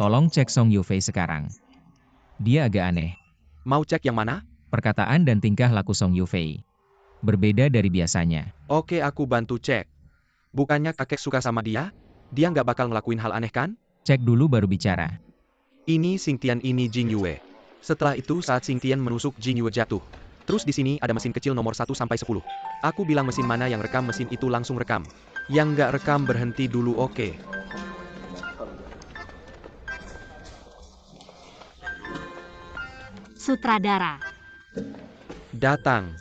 Tolong cek Song Yufei sekarang. Dia agak aneh. Mau cek yang mana? Perkataan dan tingkah laku Song Yufei berbeda dari biasanya. Oke, aku bantu cek. Bukannya kakek suka sama dia? Dia nggak bakal ngelakuin hal aneh kan? Cek dulu baru bicara. Ini Xingtian, ini Jing Yue. Setelah itu saat Xingtian menusuk Jing Yue jatuh. Terus di sini ada mesin kecil nomor 1 sampai 10. Aku bilang mesin mana yang rekam, mesin itu langsung rekam. Yang nggak rekam berhenti dulu, oke. Sutradara. Datang.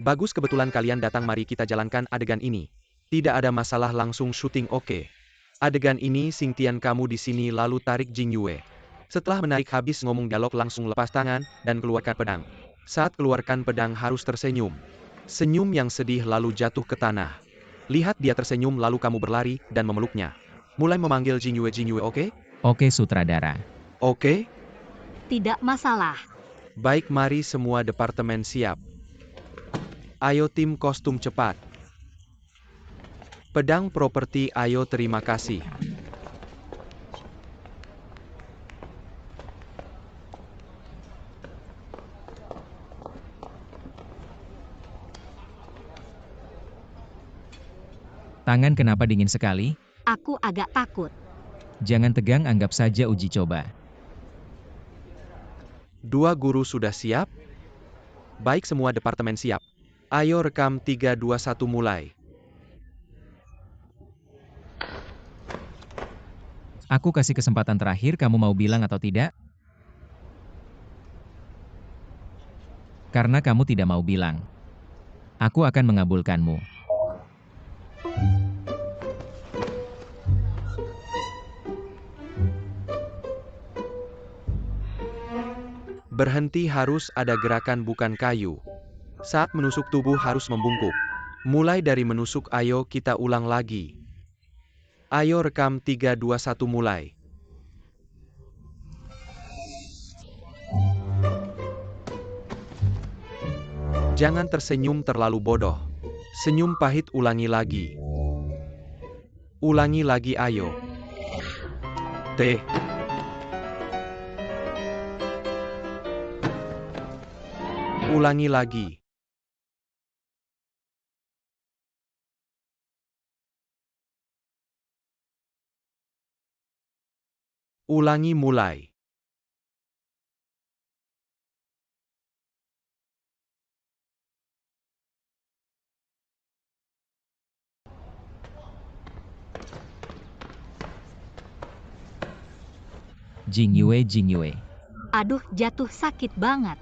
Bagus, kebetulan kalian datang, mari kita jalankan adegan ini. Tidak ada masalah, langsung syuting, oke. Adegan ini Xingtian kamu di sini lalu tarik Jing Yue. Setelah menarik habis ngomong dialog langsung lepas tangan dan keluarkan pedang. Saat keluarkan pedang harus tersenyum. Senyum yang sedih lalu jatuh ke tanah. Lihat dia tersenyum lalu kamu berlari dan memeluknya. Mulai memanggil Jing Yue, oke? Oke sutradara. Oke? Tidak masalah. Baik, mari semua departemen siap. Ayo tim kostum cepat. Pedang properti, ayo, terima kasih. Tangan kenapa dingin sekali? Aku agak takut. Jangan tegang, anggap saja uji coba. Dua guru sudah siap? Baik, semua departemen siap. Ayo rekam 3, 2, 1 mulai. Aku kasih kesempatan terakhir, kamu mau bilang atau tidak? Karena kamu tidak mau bilang, aku akan mengabulkanmu. Berhenti, harus ada gerakan bukan kayu. Saat menusuk tubuh harus membungkuk. Mulai dari menusuk, ayo kita ulang lagi. Ayo rekam 3, 2, 1 mulai. Jangan tersenyum terlalu bodoh. Senyum pahit, ulangi lagi. Ulangi lagi, ayo. T. Ulangi lagi. Ulangi, mulai. Jing Yue. Aduh, jatuh sakit banget.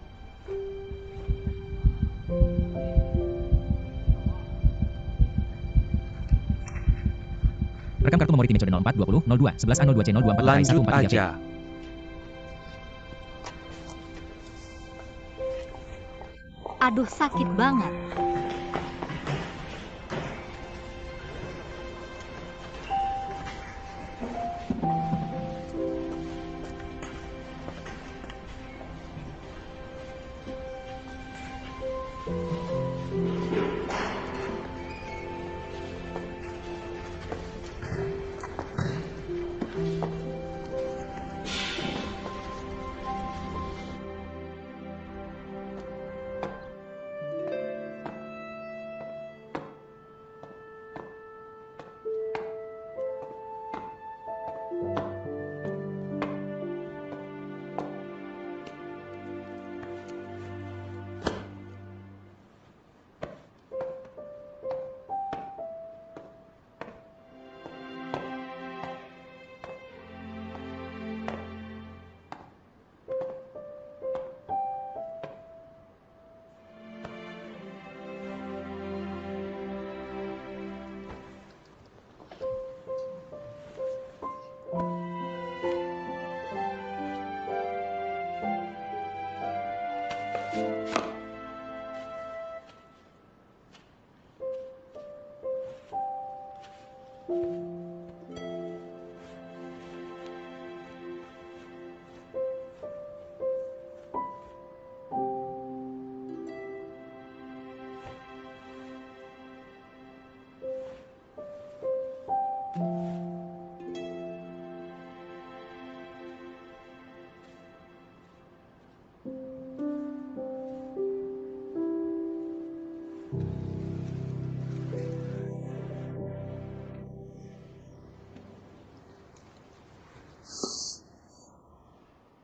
Rekam kartu memori tim metode 04 20 02 11 A02 C 024 Lanjut 143 V. aja. Aduh, sakit banget.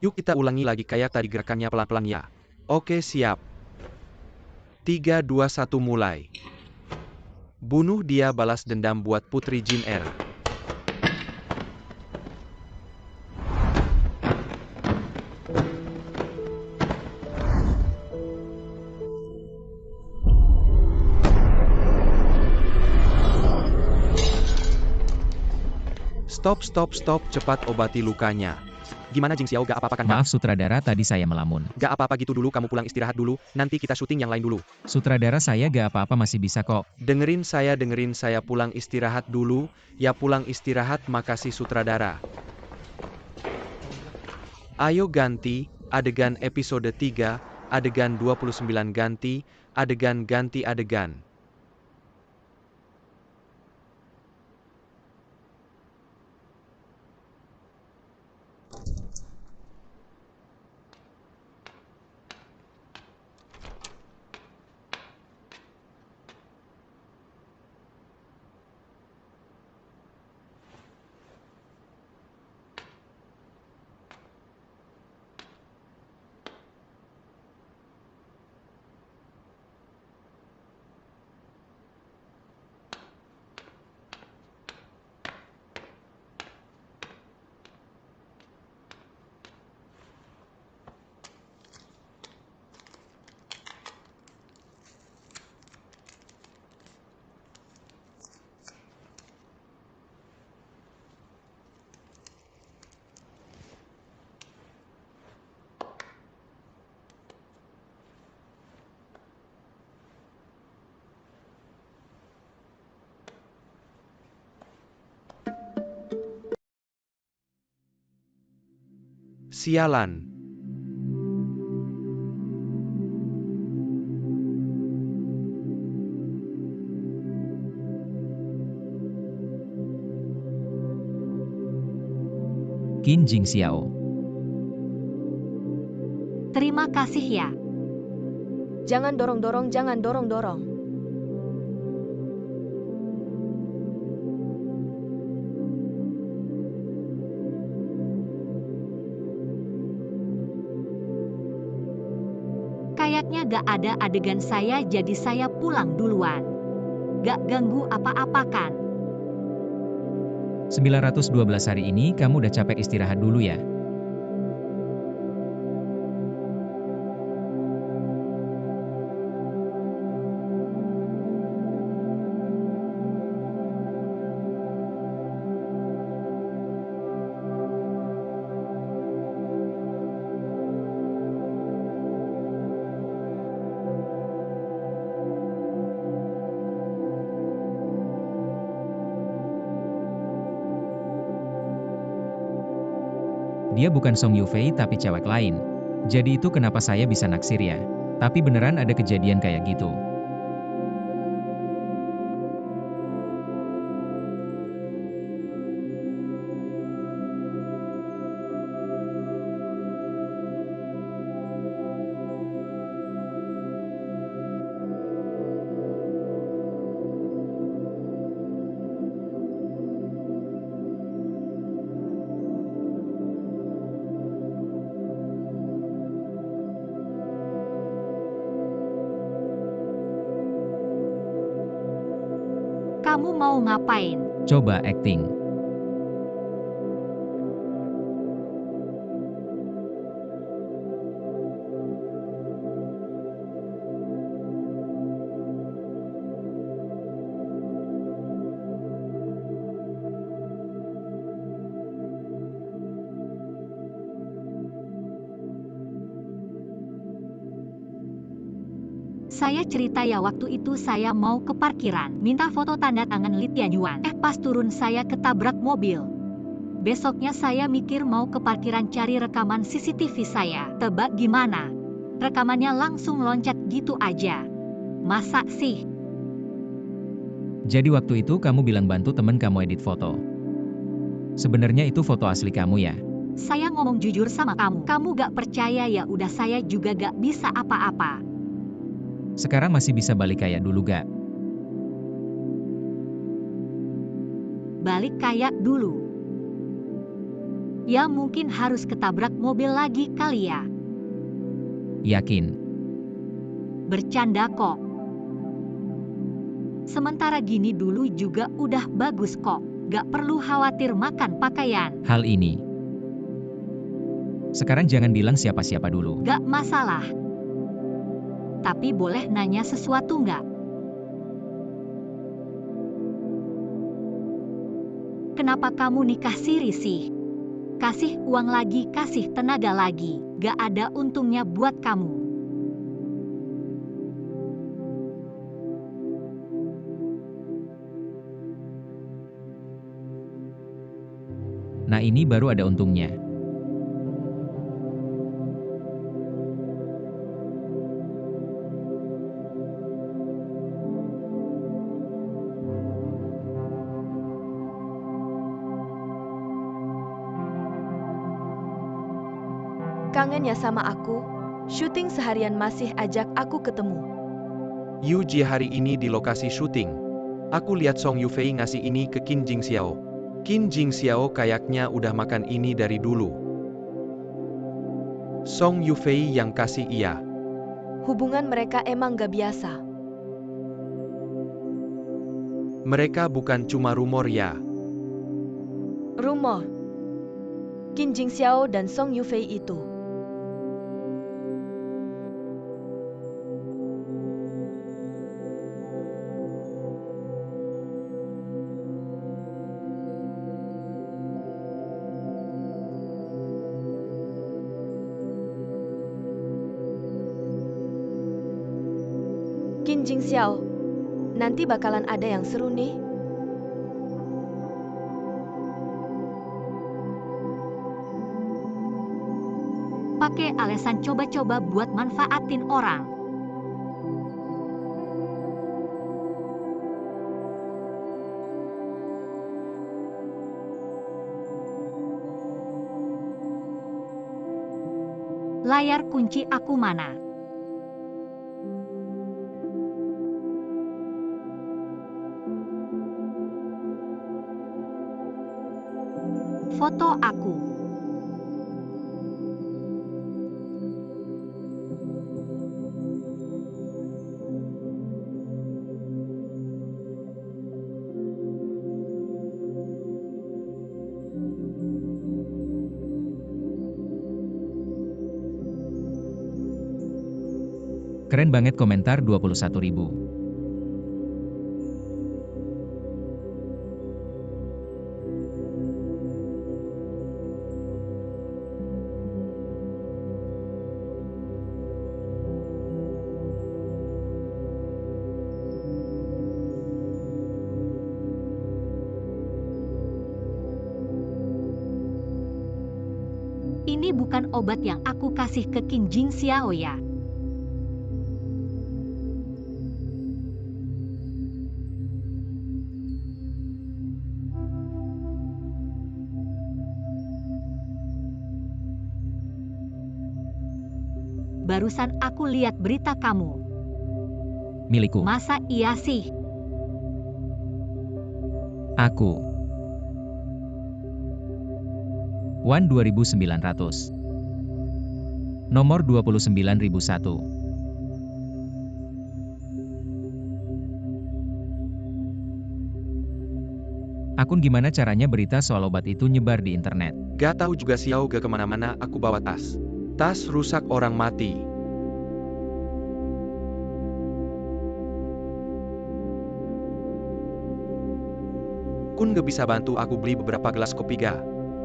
Yuk kita ulangi lagi kayak tadi gerakannya pelan-pelan ya. Oke siap. 3, 2, 1 mulai. Bunuh dia balas dendam buat Putri Jin Er. Stop, cepat obati lukanya. Gimana Jing Xiao, gak apa-apa kan Kak? Maaf sutradara, tadi saya melamun. Gak apa-apa gitu dulu, kamu pulang istirahat dulu, nanti kita syuting yang lain dulu. Sutradara, saya gak apa-apa, masih bisa kok. Dengerin saya pulang istirahat dulu, ya pulang istirahat, makasih sutradara. Ayo ganti, adegan episode 3, adegan 29 ganti adegan. Sialan. Qin Jing Xiao. Terima kasih ya. Jangan dorong-dorong, jangan dorong-dorong. Kayaknya gak ada adegan saya, jadi saya pulang duluan. Gak ganggu apa-apa kan? 912 hari ini kamu udah capek, istirahat dulu ya. Dia bukan Song Yufei tapi cewek lain. Jadi itu kenapa saya bisa naksir ya. Tapi beneran ada kejadian kayak gitu. Kamu mau ngapain? Coba acting. Saya cerita ya, waktu itu saya mau ke parkiran, minta foto tanda tangan Li Tianyuan. Pas turun saya ketabrak mobil. Besoknya saya mikir mau ke parkiran cari rekaman CCTV saya. Tebak gimana? Rekamannya langsung loncat gitu aja. Masa sih? Jadi waktu itu kamu bilang bantu temen kamu edit foto. Sebenarnya itu foto asli kamu ya? Saya ngomong jujur sama kamu. Kamu gak percaya ya udah, saya juga gak bisa apa-apa. Sekarang masih bisa balik kayak dulu gak? Balik kayak dulu. Ya mungkin harus ketabrak mobil lagi kali ya. Yakin? Bercanda kok. Sementara gini dulu juga udah bagus kok. Gak perlu khawatir makan pakaian. Hal ini. Sekarang jangan bilang siapa-siapa dulu. Gak masalah. Tapi boleh nanya sesuatu nggak? Kenapa kamu nikah siri sih? Kasih uang lagi, kasih tenaga lagi. Gak ada untungnya buat kamu. Nah ini baru ada untungnya. Kangen ya sama aku? Syuting seharian masih ajak aku ketemu. Yu Ji hari ini di lokasi syuting. Aku lihat Song Yufei ngasih ini ke Qin Jingxiao. Qin Jingxiao kayaknya udah makan ini dari dulu. Song Yufei yang kasih iya. Hubungan mereka emang gak biasa. Mereka bukan cuma rumor ya. Rumor. Qin Jingxiao dan Song Yufei itu. Qin Jingxiao, nanti bakalan ada yang seru nih. Pakai alasan coba-coba buat manfaatin orang. Layar kunci aku mana? Foto aku. Keren banget komentar 21.000. Ini bukan obat yang aku kasih ke Qin Jingxiao ya. Barusan aku lihat berita kamu. Milikku. Masa iya sih? Aku. Wan 2900. Nomor 29001. Akun gimana caranya berita soal obat itu nyebar di internet? Gak tahu juga Xiao ke kemana-mana aku bawa tas. Tas rusak orang mati. Kun gak bisa bantu aku beli beberapa gelas kopi ga?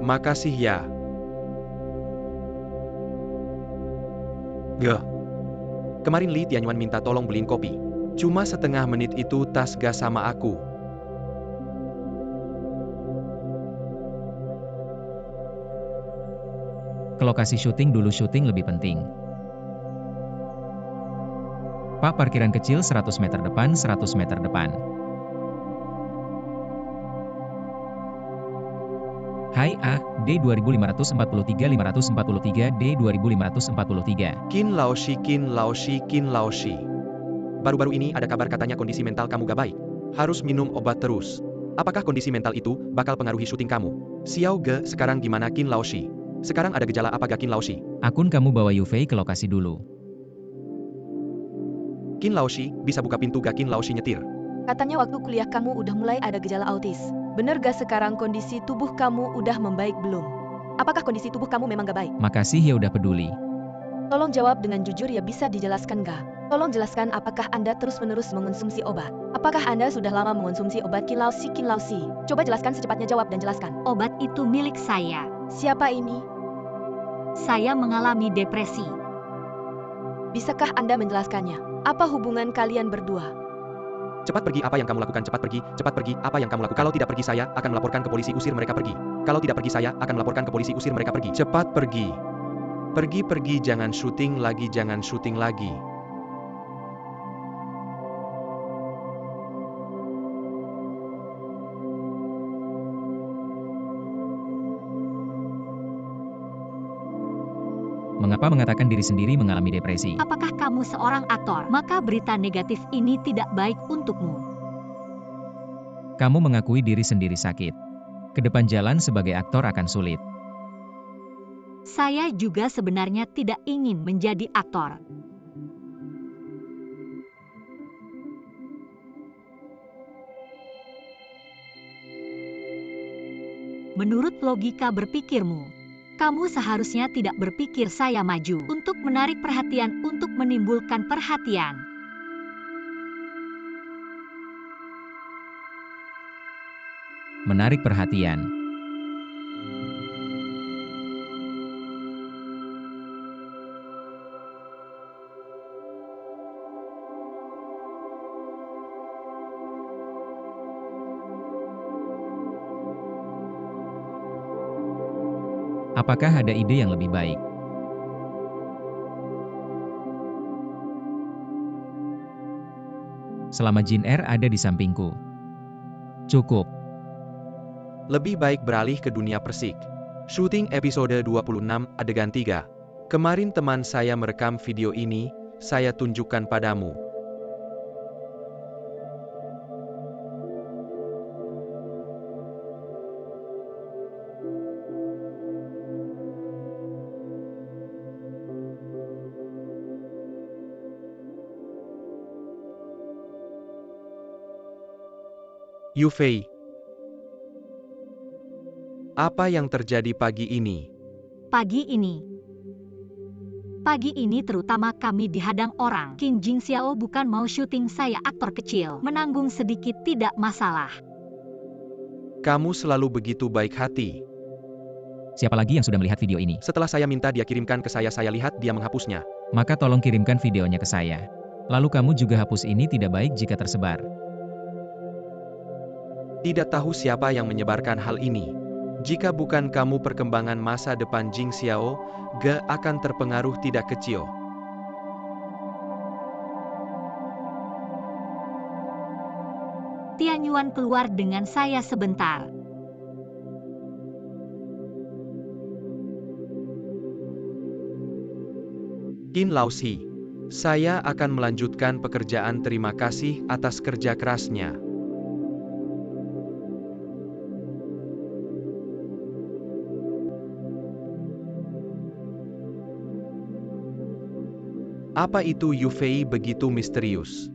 Makasih ya. Gak. Kemarin Li Tianyuan minta tolong beliin kopi. Cuma setengah menit itu tas ga sama aku. Ke lokasi syuting dulu, syuting lebih penting. Pak, parkiran kecil 100 meter depan, 100 meter depan. Hai A, D 2543 543 D 2543. Qin Laoshi, Qin Laoshi, Qin Laoshi. Baru-baru ini ada kabar katanya kondisi mental kamu gak baik. Harus minum obat terus. Apakah kondisi mental itu bakal pengaruhi syuting kamu? Xiao Ge, sekarang gimana Qin Laoshi? Sekarang ada gejala apa gak Qin Laoshi? Akun kamu bawa Yufei ke lokasi dulu. Qin Laoshi, bisa buka pintu gak Qin Laoshi nyetir? Katanya waktu kuliah kamu udah mulai ada gejala autis. Bener gak sekarang kondisi tubuh kamu udah membaik belum? Apakah kondisi tubuh kamu memang gak baik? Makasih ya udah peduli. Tolong jawab dengan jujur ya, bisa dijelaskan gak? Tolong jelaskan apakah Anda terus-menerus mengonsumsi obat? Apakah Anda sudah lama mengonsumsi obat Qin Laoshi? Qin Laoshi, coba jelaskan secepatnya, jawab dan jelaskan. Obat itu milik saya. Siapa ini? Saya mengalami depresi. Bisakah Anda menjelaskannya? Apa hubungan kalian berdua? Cepat pergi, apa yang kamu lakukan? Cepat pergi, apa yang kamu lakukan? Kalau tidak pergi saya akan melaporkan ke polisi, usir mereka pergi. Kalau tidak pergi saya akan melaporkan ke polisi, usir mereka pergi. Cepat pergi. Pergi, jangan syuting lagi. Mengapa mengatakan diri sendiri mengalami depresi? Apakah kamu seorang aktor? Maka berita negatif ini tidak baik untukmu. Kamu mengakui diri sendiri sakit. Kedepan jalan sebagai aktor akan sulit. Saya juga sebenarnya tidak ingin menjadi aktor. Menurut logika berpikirmu, kamu seharusnya tidak berpikir saya maju untuk menarik perhatian, untuk menimbulkan perhatian. Menarik perhatian. Apakah ada ide yang lebih baik? Selama Jin Er ada di sampingku. Cukup. Lebih baik beralih ke dunia persik. Syuting episode 26, adegan 3. Kemarin teman saya merekam video ini, saya tunjukkan padamu. Yufei, apa yang terjadi pagi ini? Pagi ini terutama kami dihadang orang. Qin Jing Xiao bukan mau syuting, saya aktor kecil. Menanggung sedikit tidak masalah. Kamu selalu begitu baik hati. Siapa lagi yang sudah melihat video ini? Setelah saya minta dia kirimkan ke saya lihat dia menghapusnya. Maka tolong kirimkan videonya ke saya. Lalu kamu juga hapus, ini tidak baik jika tersebar. Tidak tahu siapa yang menyebarkan hal ini. Jika bukan kamu, perkembangan masa depan Jing Xiao Ge akan terpengaruh tidak kecil. Tian Yuan keluar dengan saya sebentar. Qin Laoshi, saya akan melanjutkan pekerjaan. Terima kasih atas kerja kerasnya. Apa itu Yufei begitu misterius?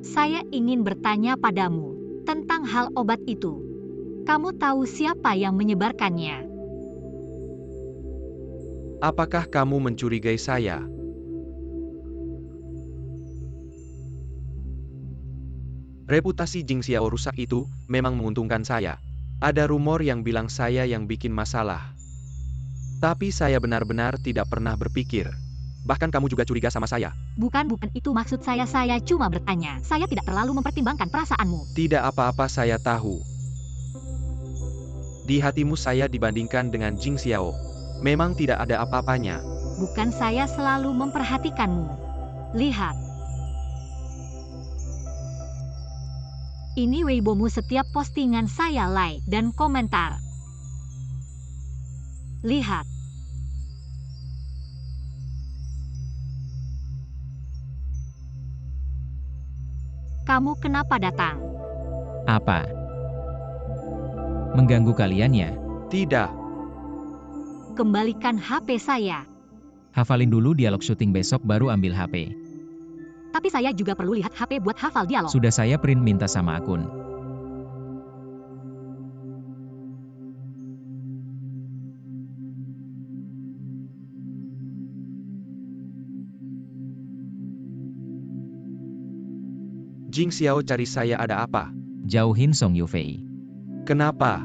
Saya ingin bertanya padamu tentang hal obat itu. Kamu tahu siapa yang menyebarkannya? Apakah kamu mencurigai saya? Reputasi Jing Xiao rusak itu memang menguntungkan saya. Ada rumor yang bilang saya yang bikin masalah. Tapi saya benar-benar tidak pernah berpikir. Bahkan kamu juga curiga sama saya. Bukan itu maksud saya cuma bertanya. Saya tidak terlalu mempertimbangkan perasaanmu. Tidak apa-apa, saya tahu. Di hatimu saya dibandingkan dengan Jing Xiao. Memang tidak ada apa-apanya. Bukan saya selalu memperhatikanmu. Lihat. Ini Weibomu, setiap postingan saya like dan komentar. Lihat. Kamu kenapa datang? Apa? Mengganggu kalian ya? Tidak. Kembalikan HP saya. Hafalin dulu dialog syuting besok baru ambil HP. Tapi saya juga perlu lihat HP buat hafal dialog. Sudah saya print minta sama akun. Jing Xiao cari saya ada apa? Jauhin Song Yufei. Kenapa?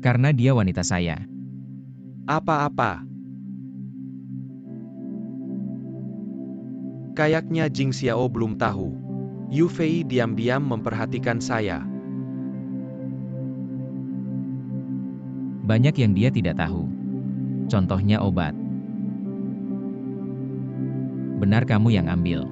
Karena dia wanita saya. Apa-apa? Kayaknya Jing Xiao belum tahu. Yu Fei diam-diam memperhatikan saya. Banyak yang dia tidak tahu. Contohnya obat. Benar kamu yang ambil.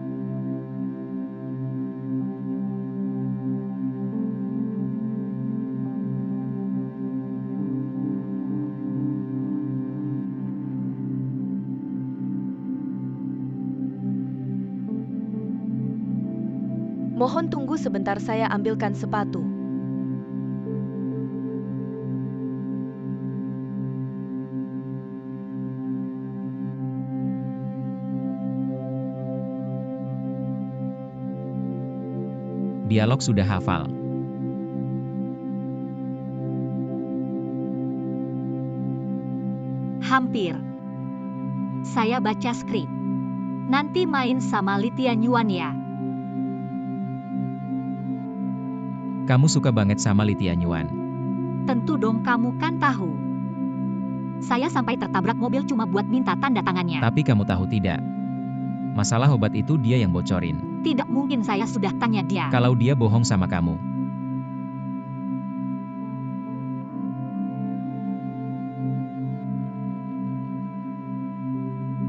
Mohon tunggu sebentar, saya ambilkan sepatu. Dialog sudah hafal. Hampir. Saya baca skrip. Nanti main sama Li Tianyuan ya. Kamu suka banget sama Li Tianyuan. Tentu dong, kamu kan tahu. Saya sampai tertabrak mobil cuma buat minta tanda tangannya. Tapi kamu tahu tidak? Masalah obat itu dia yang bocorin. Tidak mungkin, saya sudah tanya dia. Kalau dia bohong sama kamu.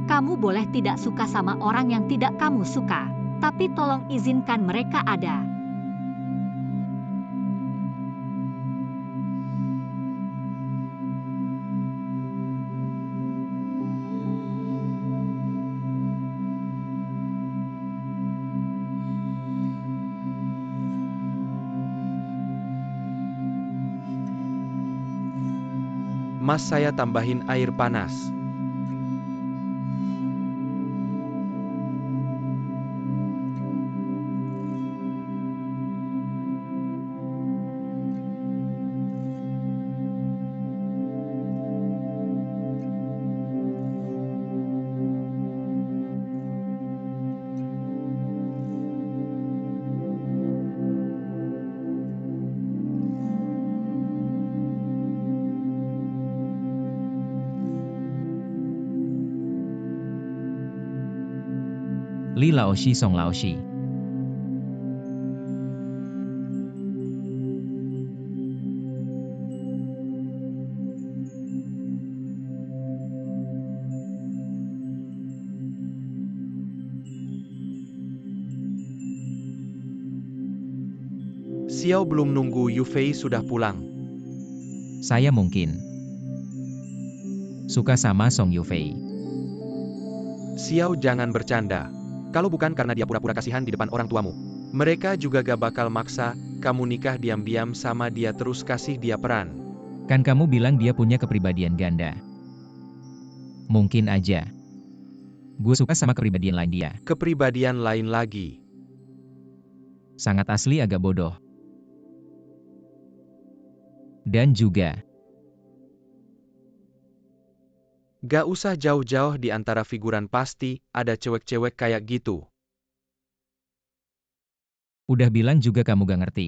Kamu boleh tidak suka sama orang yang tidak kamu suka. Tapi tolong izinkan mereka ada. Mas, saya tambahin air panas. Li Laoshi Song Laoshi. Xiao belum nunggu Yu Fei sudah pulang. Saya mungkin suka sama Song Yufei. Xiao jangan bercanda. Kalau bukan karena dia pura-pura kasihan di depan orang tuamu, mereka juga gak bakal maksa kamu nikah diam-diam sama dia terus kasih dia peran. Kan kamu bilang dia punya kepribadian ganda. Mungkin aja. Gue suka sama kepribadian lain dia. Kepribadian lain lagi. Sangat asli agak bodoh. Dan juga, gak usah jauh-jauh di antara figuran, pasti ada cewek-cewek kayak gitu. udah bilang juga kamu gak ngerti.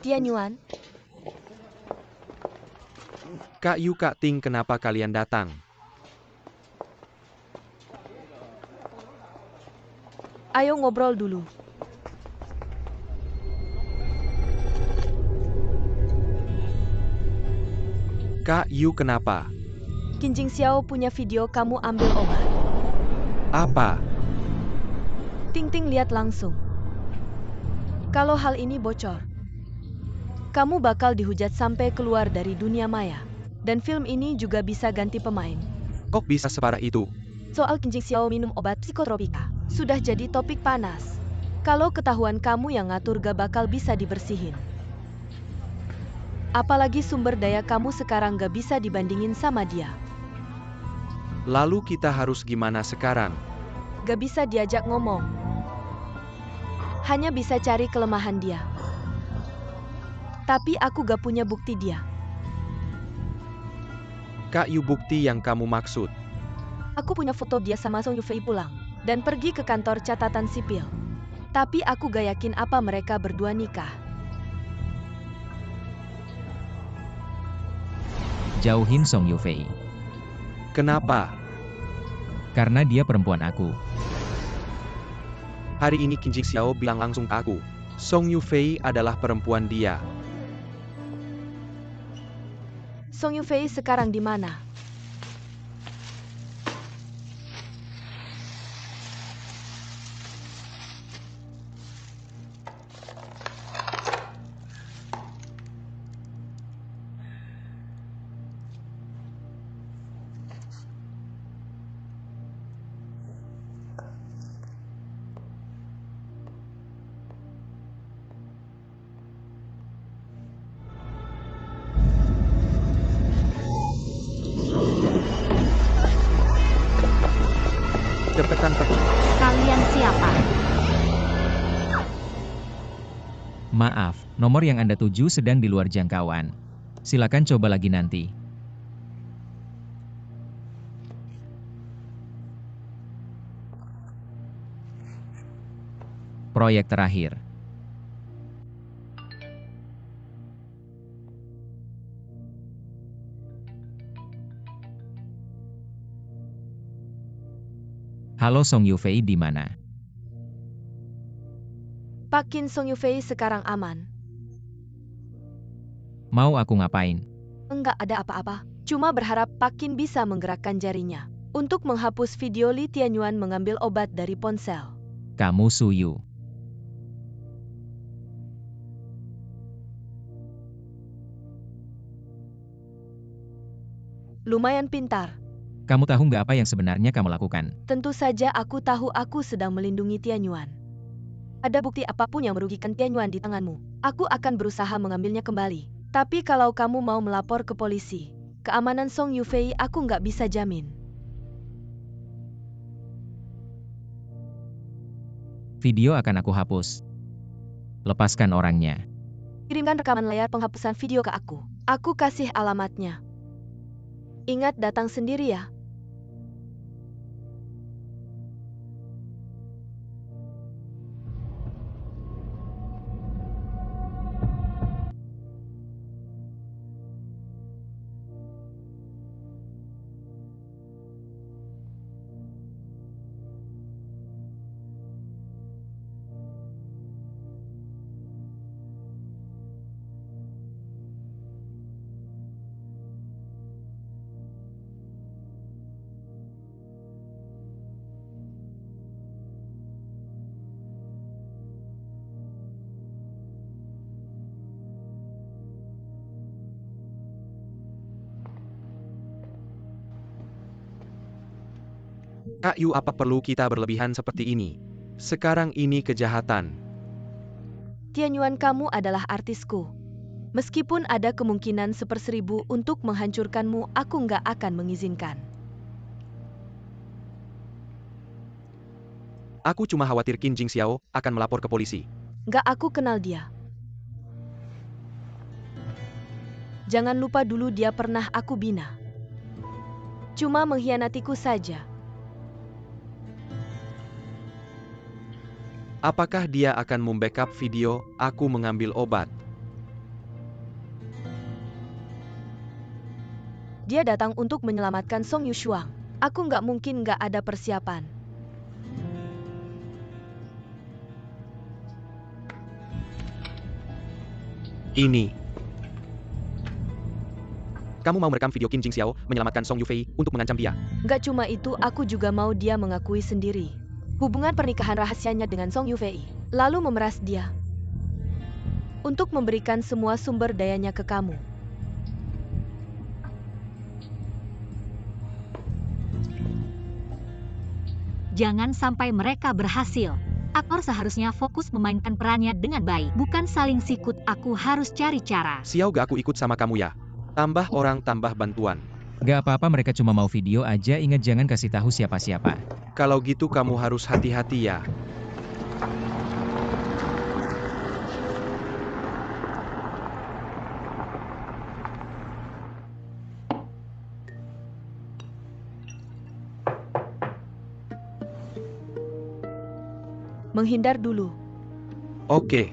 Tianyuan, Kak Yu, Kak Ting, kenapa kalian datang? ayo ngobrol dulu. Kak Yu, kenapa? Qin Jing Xiao punya video kamu ambil obat. Apa? Ting Ting lihat langsung. Kalau hal ini bocor, kamu bakal dihujat sampai keluar dari dunia maya. Dan film ini juga bisa ganti pemain. Kok bisa separah itu? Soal Kim Jin Xiao minum obat psikotropika sudah jadi topik panas. Kalau ketahuan kamu yang ngatur gak bakal bisa dibersihin. Apalagi sumber daya kamu sekarang gak bisa dibandingin sama dia. Lalu kita harus gimana sekarang? Gak bisa diajak ngomong. Hanya bisa cari kelemahan dia. Tapi aku gak punya bukti dia. Kak Yu, bukti yang kamu maksud? Aku punya foto dia sama Song Yufei pulang dan pergi ke kantor catatan sipil. Tapi aku gak yakin apa mereka berdua nikah. Jauhin Song Yufei. Kenapa? Karena dia perempuan aku. Hari ini Kim Jin Xiao bilang langsung ke aku. Song Yufei adalah perempuan dia. Song Yufei sekarang di mana? Cepetan pergi. Kalian siapa? Maaf, nomor yang Anda tuju sedang di luar jangkauan. Silakan coba lagi nanti. Proyek terakhir. Halo Song Yufei, di mana? Pak Kim, Song Yufei sekarang aman. Mau aku ngapain? Enggak ada apa-apa. Cuma berharap Pak Kim bisa menggerakkan jarinya untuk menghapus video Li Tianyuan mengambil obat dari ponsel. Kamu Suyu. Lumayan pintar. Kamu tahu nggak apa yang sebenarnya kamu lakukan? Tentu saja aku tahu aku sedang melindungi Tianyuan. Ada bukti apapun yang merugikan Tianyuan di tanganmu, aku akan berusaha mengambilnya kembali. Tapi kalau kamu mau melapor ke polisi, keamanan Song Yufei aku nggak bisa jamin. Video akan aku hapus. Lepaskan orangnya. Kirimkan rekaman layar penghapusan video ke aku. Aku kasih alamatnya. Ingat datang sendiri ya. Kak Yu, apa perlu kita berlebihan seperti ini? Sekarang ini kejahatan. Tianyuan kamu adalah artisku. Meskipun ada kemungkinan 1/1000 untuk menghancurkanmu, aku nggak akan mengizinkan. Aku cuma khawatir Kim Jin Xiao akan melapor ke polisi. Nggak, aku kenal dia. Jangan lupa dulu dia pernah aku bina. Cuma mengkhianatiku saja. Apakah dia akan membackup video aku mengambil obat? Dia datang untuk menyelamatkan Song Yushuang. Aku nggak mungkin nggak ada persiapan. Ini. Kamu mau merekam video Kim Jin Xiao menyelamatkan Song Yufei untuk mengancam dia? Nggak cuma itu, aku juga mau dia mengakui sendiri hubungan pernikahan rahasianya dengan Song Yufei, lalu memeras dia. untuk memberikan semua sumber dayanya ke kamu. Jangan sampai mereka berhasil. Aktor seharusnya fokus memainkan perannya dengan baik, bukan saling sikut. Aku harus cari cara. Xiao gak aku ikut sama kamu ya. Tambah orang tambah bantuan. Gak apa-apa, mereka cuma mau video aja, ingat jangan kasih tahu siapa-siapa. Kalau gitu kamu harus hati-hati ya. Menghindar dulu. Oke.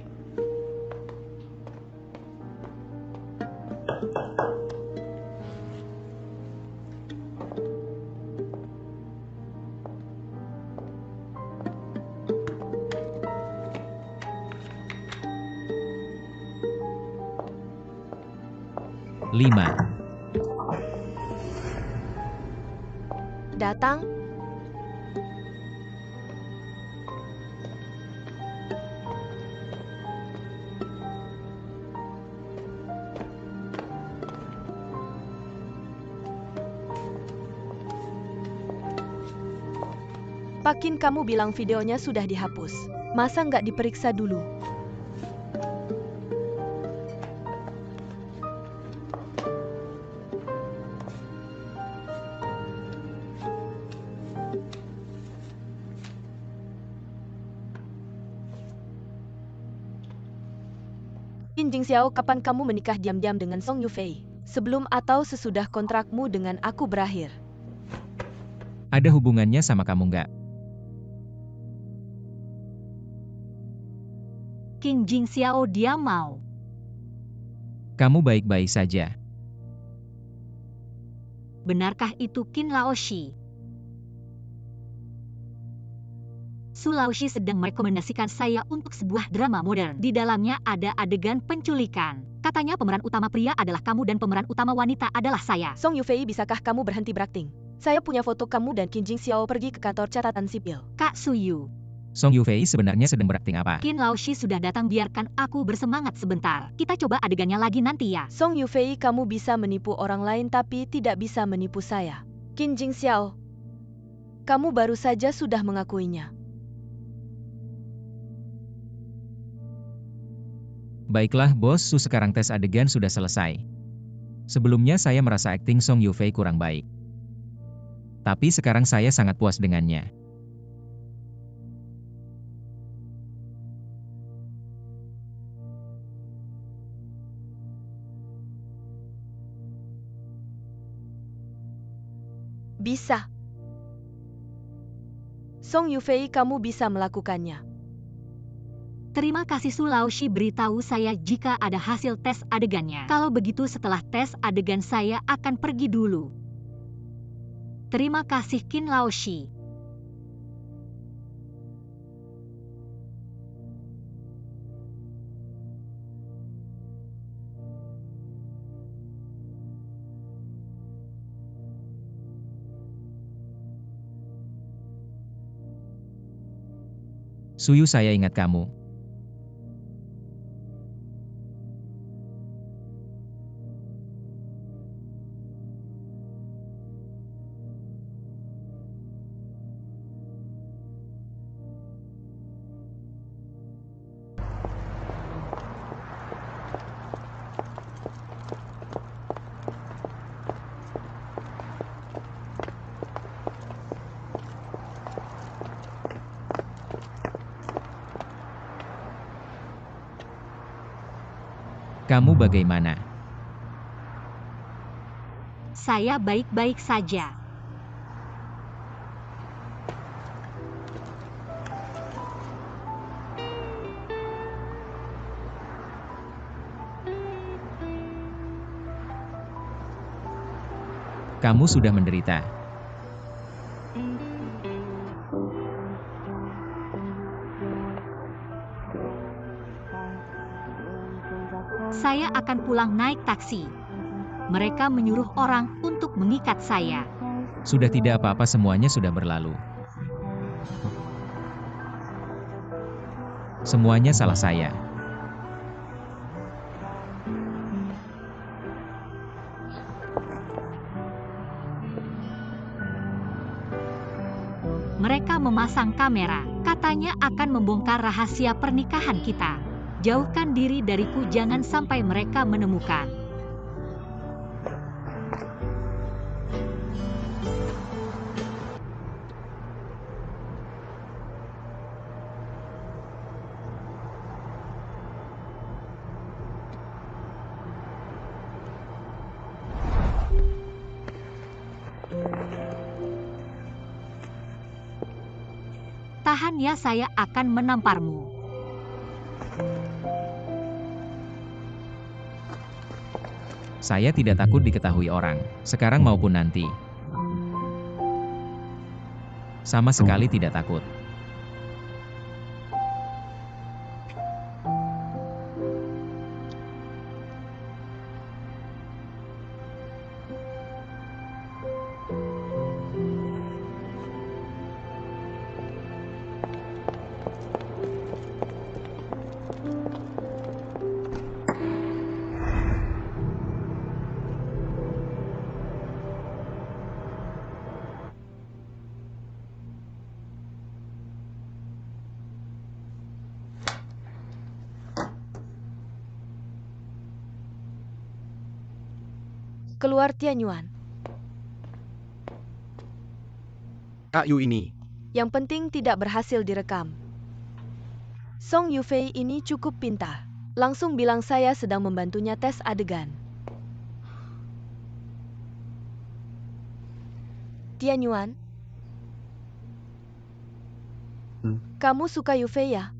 Lima. Datang. Pakin, kamu bilang videonya sudah dihapus. Masa nggak diperiksa dulu? Qin Jingxiao, kapan kamu menikah diam-diam dengan Song Yufei? Sebelum atau sesudah kontrakmu dengan aku berakhir? Ada hubungannya sama kamu nggak? Qin Jingxiao, dia mau. Kamu baik-baik saja. Benarkah itu Qin Laoshi? Su Laoshi sedang merekomendasikan saya untuk sebuah drama modern. Di dalamnya ada adegan penculikan. Katanya pemeran utama pria adalah kamu dan pemeran utama wanita adalah saya. Song Yufei, bisakah kamu berhenti berakting? Saya punya foto kamu dan Qin Jingxiao pergi ke kantor catatan sipil. Kak Suyu, Song Yufei sebenarnya sedang berakting apa? Qin Laoshi sudah datang, biarkan aku bersemangat sebentar. Kita coba adegannya lagi nanti ya. Song Yufei, kamu bisa menipu orang lain tapi tidak bisa menipu saya. Qin Jingxiao, kamu baru saja sudah mengakuinya. Baiklah bos Su, sekarang tes adegan sudah selesai. Sebelumnya saya merasa akting Song Yufei kurang baik. Tapi sekarang saya sangat puas dengannya. Bisa. Song Yufei, kamu bisa melakukannya. Terima kasih Su Laoshi, beritahu saya jika ada hasil tes adegannya. Kalau begitu setelah tes adegan saya akan pergi dulu. Terima kasih Qin Laoshi. Suyu, saya ingat kamu. Kamu bagaimana? Saya baik-baik saja. Kamu sudah menderita. Saya akan pulang naik taksi. Mereka menyuruh orang untuk mengikat saya. Sudah tidak apa-apa, semuanya sudah berlalu. Semuanya salah saya. Mereka memasang kamera, katanya akan membongkar rahasia pernikahan kita. Jauhkan diri dariku, jangan sampai mereka menemukan. Tahan ya, saya akan menamparmu. Saya tidak takut diketahui orang, sekarang maupun nanti. Sama sekali tidak takut. Keluar Tianyuan. Kak Yu ini. Yang penting tidak berhasil direkam. Song Yufei ini cukup pintar. Langsung bilang saya sedang membantunya tes adegan. Tianyuan, kamu suka Yufei ya?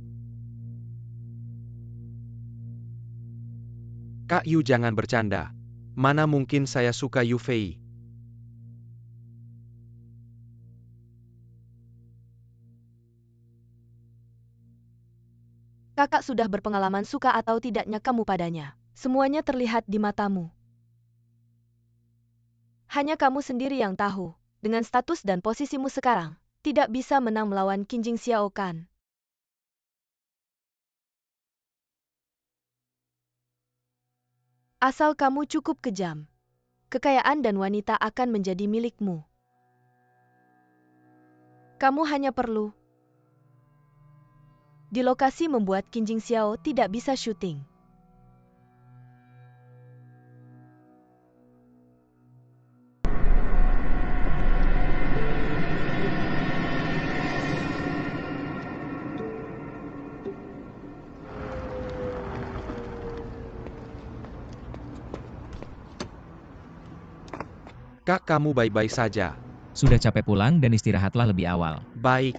Kak Yu jangan bercanda. Mana mungkin saya suka Yufei. Kakak sudah berpengalaman suka atau tidaknya kamu padanya. Semuanya terlihat di matamu. Hanya kamu sendiri yang tahu. Dengan status dan posisimu sekarang, tidak bisa menang melawan Qingjing Xiao Kan. Asal kamu cukup kejam, kekayaan dan wanita akan menjadi milikmu. Kamu hanya perlu di lokasi membuat Qingjing Xiao tidak bisa syuting. Kak, kamu baik-baik saja. Sudah capek pulang dan istirahatlah lebih awal. Baik.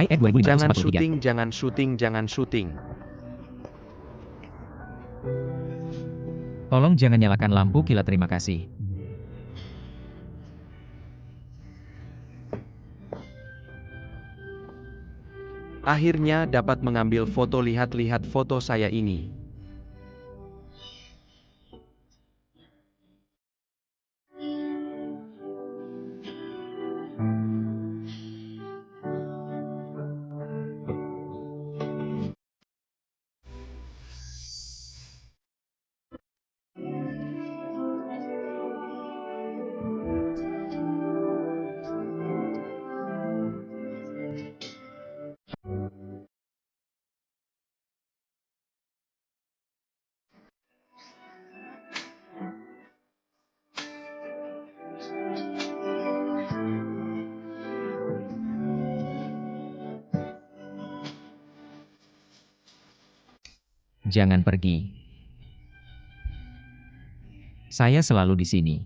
Hai Ed 2543. Jangan syuting, jangan syuting, jangan syuting. Tolong jangan nyalakan lampu kilat, terima kasih. Akhirnya dapat mengambil foto, lihat-lihat foto saya ini. Jangan pergi. Saya selalu di sini.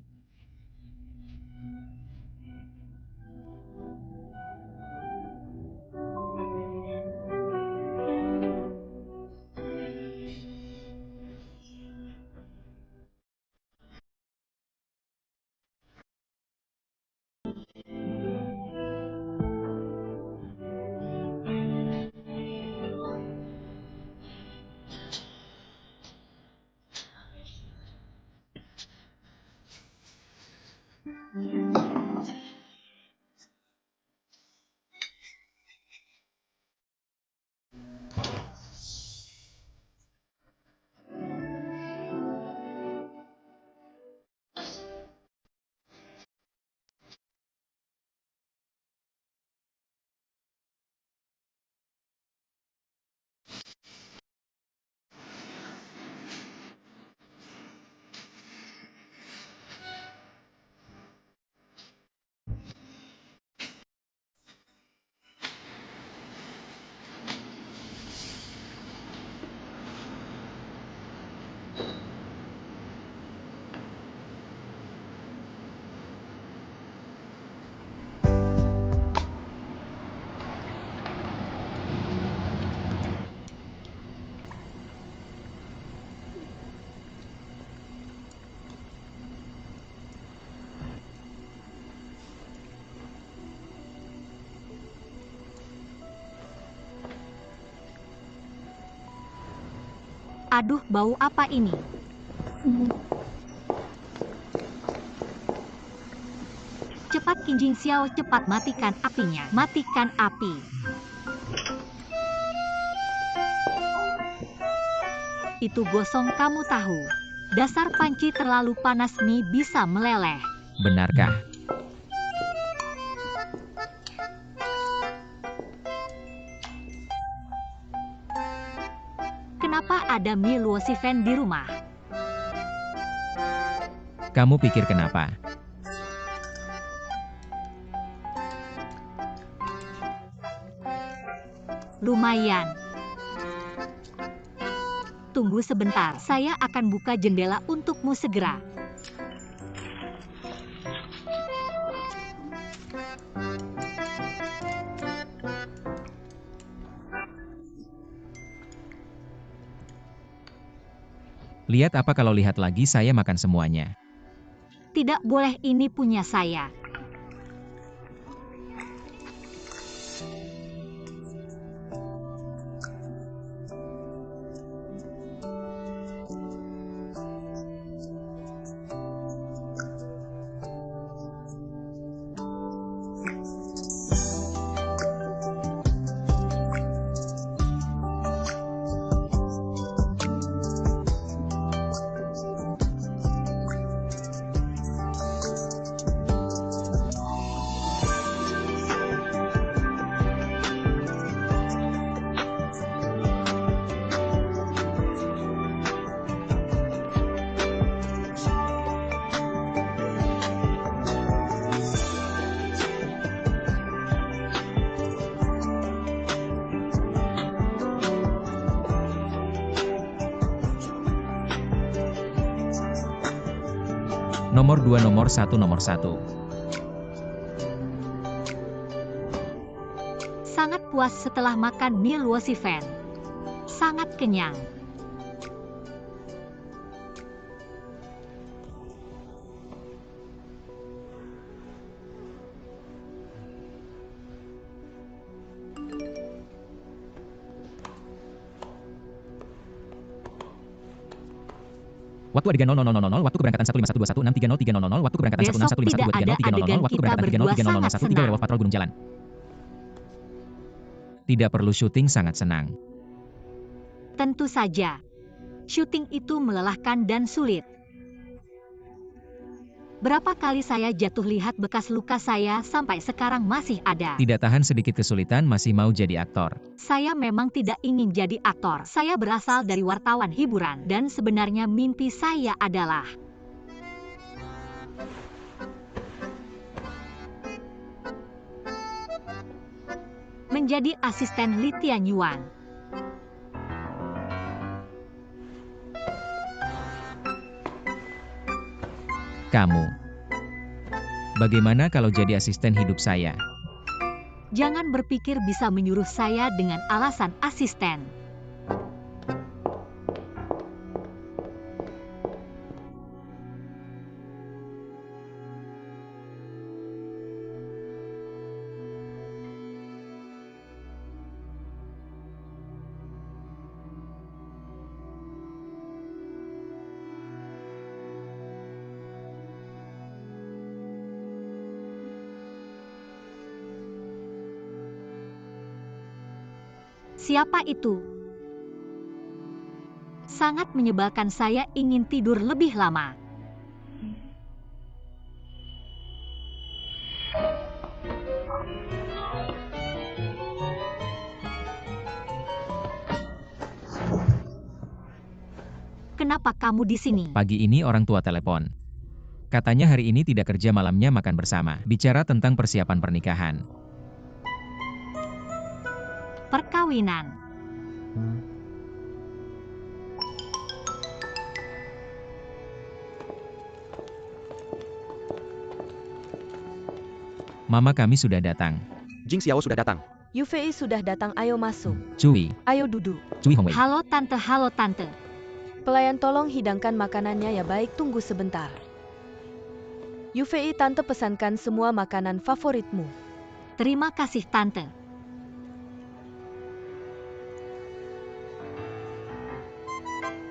Aduh, bau apa ini? Cepat Qin Jing Xiao, cepat matikan apinya. Matikan api. Itu gosong, kamu tahu. Dasar panci terlalu panas, mie bisa meleleh. Benarkah? Kenapa ada mie Luo Sifen di rumah? Kamu pikir kenapa? Lumayan. Tunggu sebentar, saya akan buka jendela untukmu segera. Lihat apa kalau lihat lagi saya makan semuanya. Tidak boleh, ini punya saya. Nomor 2, nomor 1, nomor 1. Sangat puas setelah makan mie Luo Sifen. Sangat kenyang. Waktu adegan 00.00, waktu keberangkatan 15121630300, waktu keberangkatan Besok tidak ada 1512330, adegan waktu kita keberangkatan berdua sangat 303013 senang. Werewolf Patrol Gunung Jalan. Tidak perlu syuting, sangat senang. Tentu saja. Syuting itu melelahkan dan sulit. Berapa kali saya jatuh, lihat bekas luka saya sampai sekarang masih ada. Tidak tahan sedikit kesulitan, masih mau jadi aktor. Saya memang tidak ingin jadi aktor. Saya berasal dari wartawan hiburan dan sebenarnya mimpi saya adalah menjadi asisten Li Tianyuan. Kamu. Bagaimana kalau jadi asisten hidup saya? Jangan berpikir bisa menyuruh saya dengan alasan asisten. Siapa itu? Sangat menyebalkan, saya ingin tidur lebih lama. Kenapa kamu di sini? Pagi ini orang tua telepon. Katanya hari ini tidak kerja, malamnya makan bersama. Bicara tentang persiapan pernikahan. Perkawinan. Mama kami sudah datang. Jing Xiao sudah datang. Yufei sudah datang, ayo masuk. Cui, Ayo duduk. Cui Hongwei. Halo tante, halo tante. Pelayan tolong hidangkan makanannya ya, baik, tunggu sebentar. Yufei, tante pesankan semua makanan favoritmu. Terima kasih tante.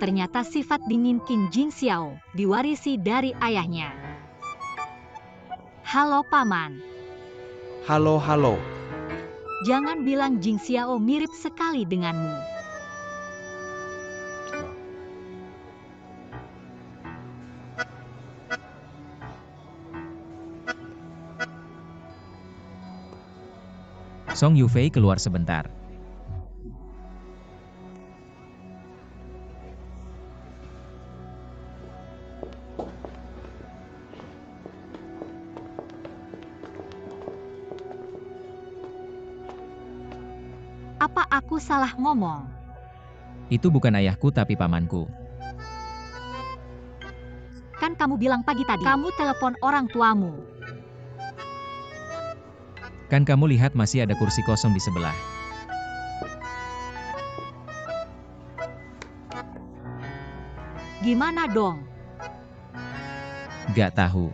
Ternyata sifat dingin Qin Jingxiao diwarisi dari ayahnya. Halo Paman. Halo halo. Jangan bilang Jingxiao mirip sekali denganmu. Song Yufei keluar sebentar. Apa aku salah ngomong? Itu bukan ayahku tapi pamanku. Kan kamu bilang pagi tadi, kamu telepon orang tuamu. Kan kamu lihat masih ada kursi kosong di sebelah. Gimana dong? Gak tahu.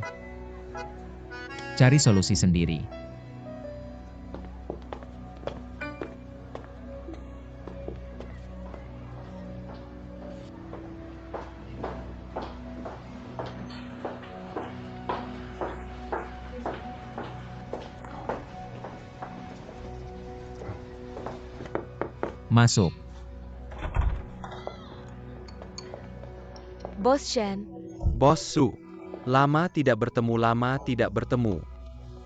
Cari solusi sendiri. Masuk. Bos Shen, Bos Su. Lama tidak bertemu.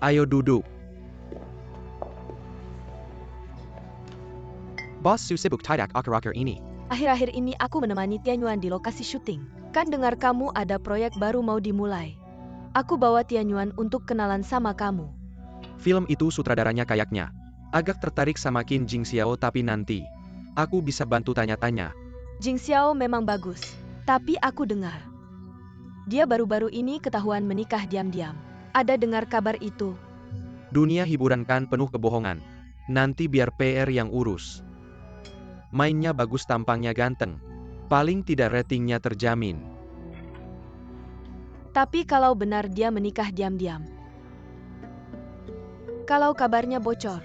Ayo duduk. Bos Su sibuk tidak akhir-akhir ini. akhir-akhir ini aku menemani Tianyuan di lokasi syuting. Kan dengar kamu ada proyek baru mau dimulai. Aku bawa Tianyuan untuk kenalan sama kamu. Film itu sutradaranya kayaknya agak tertarik sama Qin Jingxiao tapi nanti aku bisa bantu tanya-tanya. Jingxiao memang bagus, tapi aku dengar dia baru-baru ini ketahuan menikah diam-diam. Ada dengar kabar itu? Dunia hiburan kan penuh kebohongan. Nanti biar PR yang urus. Mainnya bagus, tampangnya ganteng. Paling tidak ratingnya terjamin. Tapi kalau benar dia menikah diam-diam, kalau kabarnya bocor,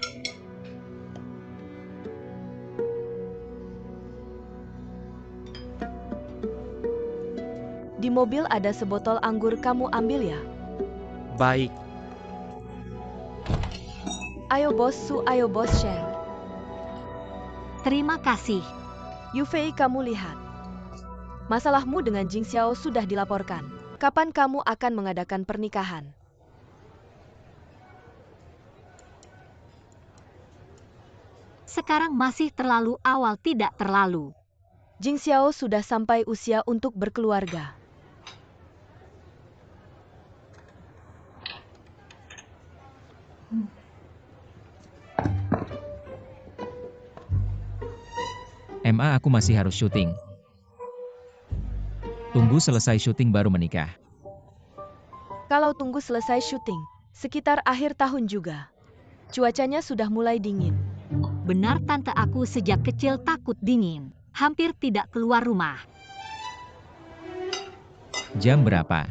di mobil ada sebotol anggur, kamu ambil ya? Baik. Ayo Bos Su, ayo Bos Shen. Terima kasih. Yufei, kamu lihat. Masalahmu dengan Jingxiao sudah dilaporkan. Kapan kamu akan mengadakan pernikahan? Sekarang masih terlalu awal, tidak terlalu. Jingxiao sudah sampai usia untuk berkeluarga. Aku masih harus syuting. Tunggu selesai syuting baru menikah. Kalau tunggu selesai syuting, sekitar akhir tahun juga. Cuacanya sudah mulai dingin. Benar tante, aku sejak kecil takut dingin. Hampir tidak keluar rumah. Jam berapa?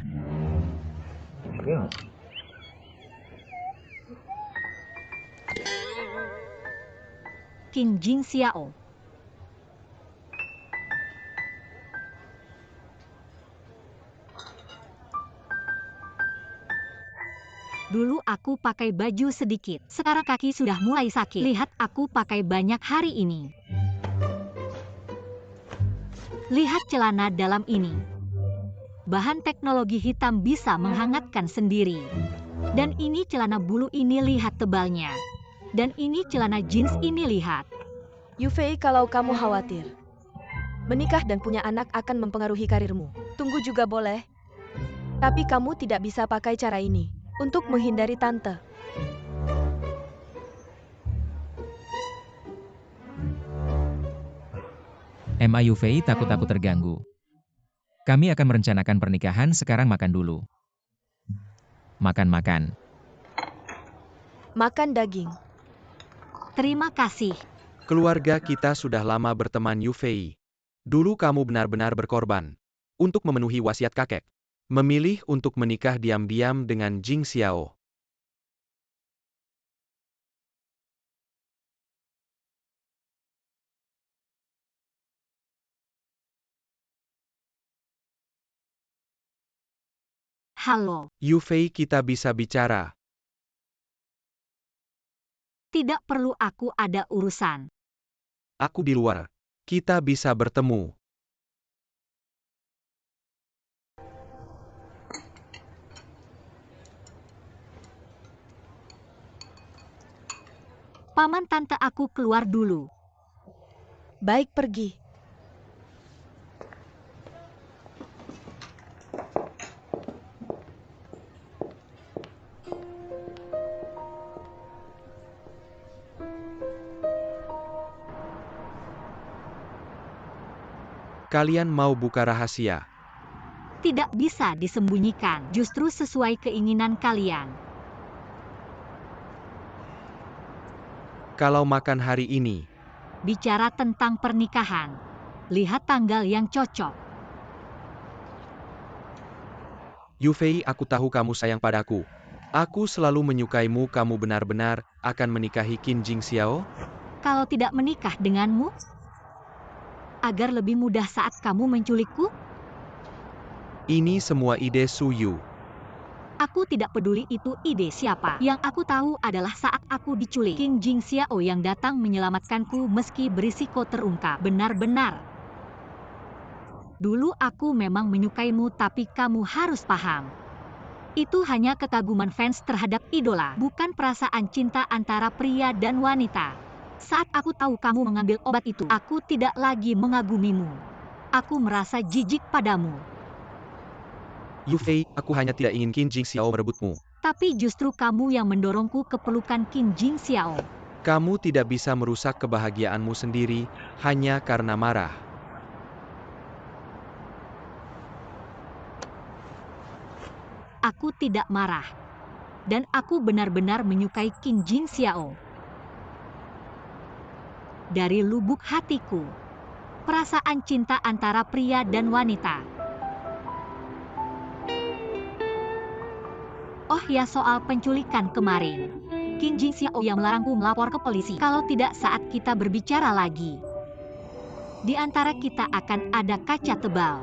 Qin Jingxiao. Dulu aku pakai baju sedikit, sekarang kaki sudah mulai sakit. Lihat aku pakai banyak hari ini. Lihat celana dalam ini. Bahan teknologi hitam bisa menghangatkan sendiri. Dan ini celana bulu ini, lihat tebalnya. Dan ini celana jeans ini, lihat. Yufei, kalau kamu khawatir menikah dan punya anak akan mempengaruhi karirmu, tunggu juga boleh. Tapi kamu tidak bisa pakai cara ini untuk menghindari tante. Yufei takut aku terganggu. Kami akan merencanakan pernikahan, sekarang makan dulu. Makan. Makan daging. Terima kasih. Keluarga kita sudah lama berteman, Yufei. Dulu kamu benar-benar berkorban untuk memenuhi wasiat kakek. Memilih untuk menikah diam-diam dengan Jingxiao. Halo, Yufei, kita bisa bicara. tidak perlu, aku ada urusan. Aku di luar. Kita bisa bertemu. Paman tante aku keluar dulu. Baik, pergi. Kalian mau buka rahasia? Tidak bisa disembunyikan, justru sesuai keinginan kalian. Kalau makan hari ini, Bicara tentang pernikahan, lihat tanggal yang cocok. Yufei, aku tahu kamu sayang padaku. Aku selalu menyukaimu, kamu benar-benar akan menikahi Qin Jingxiao? Kalau tidak menikah denganmu, agar lebih mudah saat kamu menculikku, Ini semua ide Su Yu. aku tidak peduli itu ide siapa. Yang aku tahu adalah saat aku diculik, Qin Jingxiao yang datang menyelamatkanku meski berisiko terungkap. Benar-benar. Dulu aku memang menyukaimu, tapi kamu harus paham. Itu hanya kekaguman fans terhadap idola, bukan perasaan cinta antara pria dan wanita. Saat aku tahu kamu mengambil obat itu, aku tidak lagi mengagumimu. Aku merasa jijik padamu. Yufei, aku hanya tidak ingin Qin Jingxiao merebutmu. Tapi justru kamu yang mendorongku ke pelukan Qin Jingxiao. Kamu tidak bisa merusak kebahagiaanmu sendiri hanya karena marah. Aku tidak marah. Dan aku benar-benar menyukai Qin Jingxiao. Dari lubuk hatiku. Perasaan cinta antara pria dan wanita. Oh ya, soal penculikan kemarin. Qin Jingxiao yang melarangku melapor ke polisi. Kalau tidak saat kita berbicara lagi. Di antara kita akan ada kaca tebal.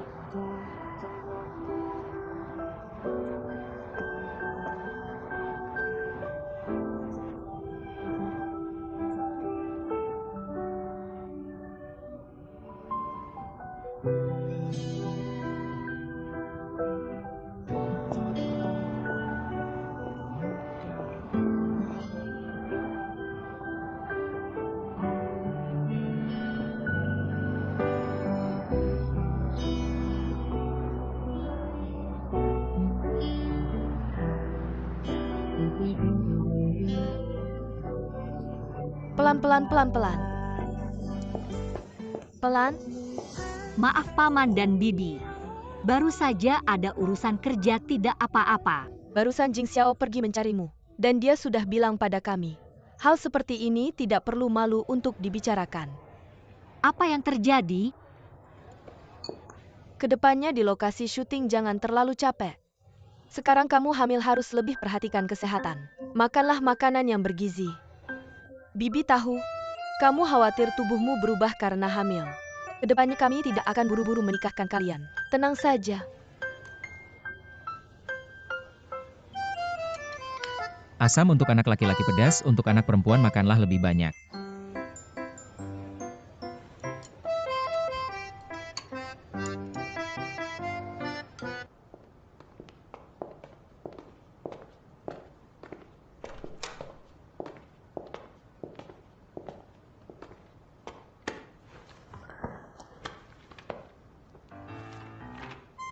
Pelan-pelan, pelan-pelan. Pelan. Maaf Paman dan Bibi. Baru saja ada urusan kerja, tidak apa-apa. Barusan Jing Xiao pergi mencarimu. Dan dia sudah bilang pada kami. Hal seperti ini tidak perlu malu untuk dibicarakan. Apa yang terjadi? Kedepannya di lokasi syuting jangan terlalu capek. Sekarang kamu hamil, harus lebih perhatikan kesehatan. Makanlah makanan yang bergizi. Bibi tahu, kamu khawatir tubuhmu berubah karena hamil. Kedepannya kami tidak akan buru-buru menikahkan kalian. Tenang saja. Asam untuk anak laki-laki, pedas untuk anak perempuan, makanlah lebih banyak.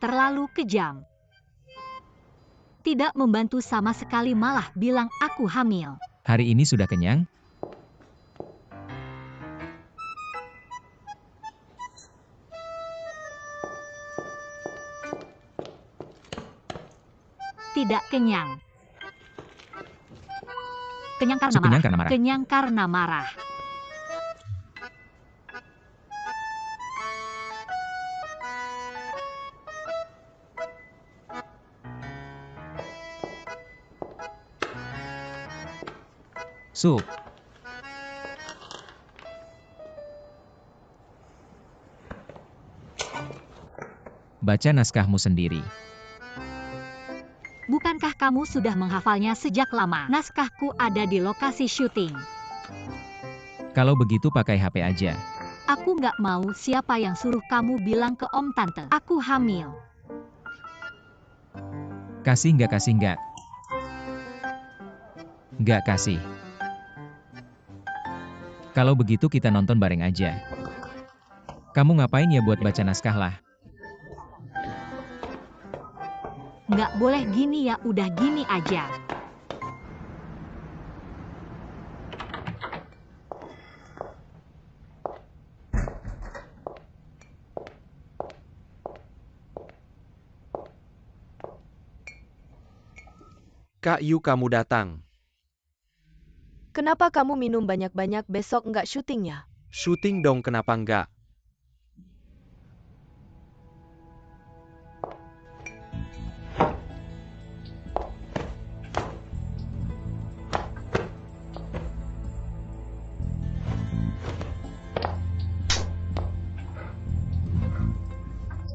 Terlalu kejam. Tidak membantu sama sekali, malah bilang aku hamil. Hari ini sudah kenyang? Tidak kenyang. Kenyang karena Su kenyang marah. karena marah. Kenyang karena marah. Su. Baca naskahmu sendiri. kamu sudah menghafalnya sejak lama. Naskahku ada di lokasi syuting. Kalau begitu pakai HP aja. Aku nggak mau. Siapa yang suruh kamu bilang ke om tante? Aku hamil. Kasih nggak kasih nggak? Nggak kasih. Kalau begitu kita nonton bareng aja. Kamu ngapain ya buat baca naskah lah? Nggak boleh gini ya, udah gini aja. Kak Yu, kamu datang. Kenapa kamu minum banyak-banyak, besok nggak syutingnya? Syuting dong, kenapa enggak?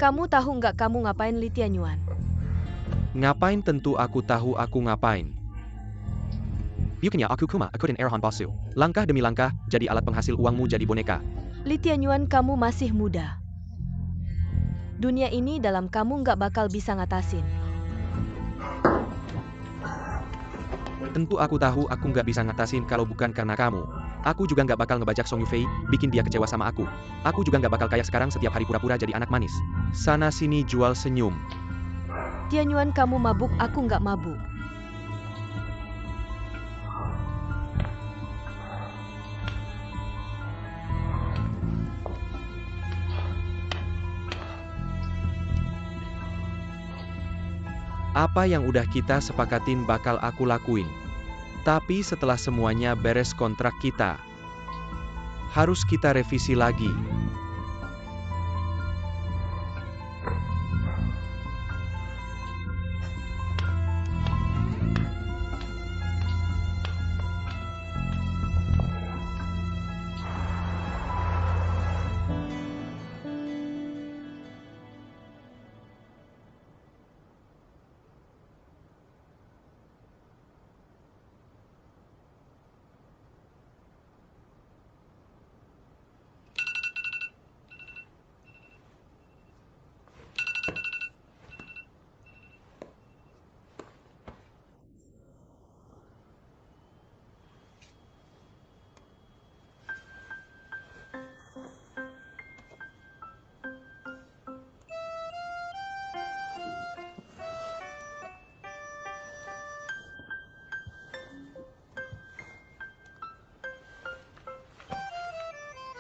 Kamu tahu nggak kamu ngapain, Li Tianyuan? Ngapain? Tentu aku tahu aku ngapain. Bukannya aku ikutin Erhan Basu. Langkah demi langkah, jadi alat penghasil uangmu jadi boneka. Li Tianyuan, kamu masih muda. Dunia ini dalam kamu nggak bakal bisa ngatasin. Tentu aku tahu aku nggak bisa ngatasin kalau bukan karena kamu. Aku juga nggak bakal ngebajak Song Yufei, bikin dia kecewa sama aku. Aku juga nggak bakal kayak sekarang setiap hari pura-pura jadi anak manis. Sana sini jual senyum. Tianyuan, kamu mabuk, aku nggak mabuk. Apa yang udah kita sepakatin bakal aku lakuin. Tapi setelah semuanya beres kontrak kita, harus kita revisi lagi.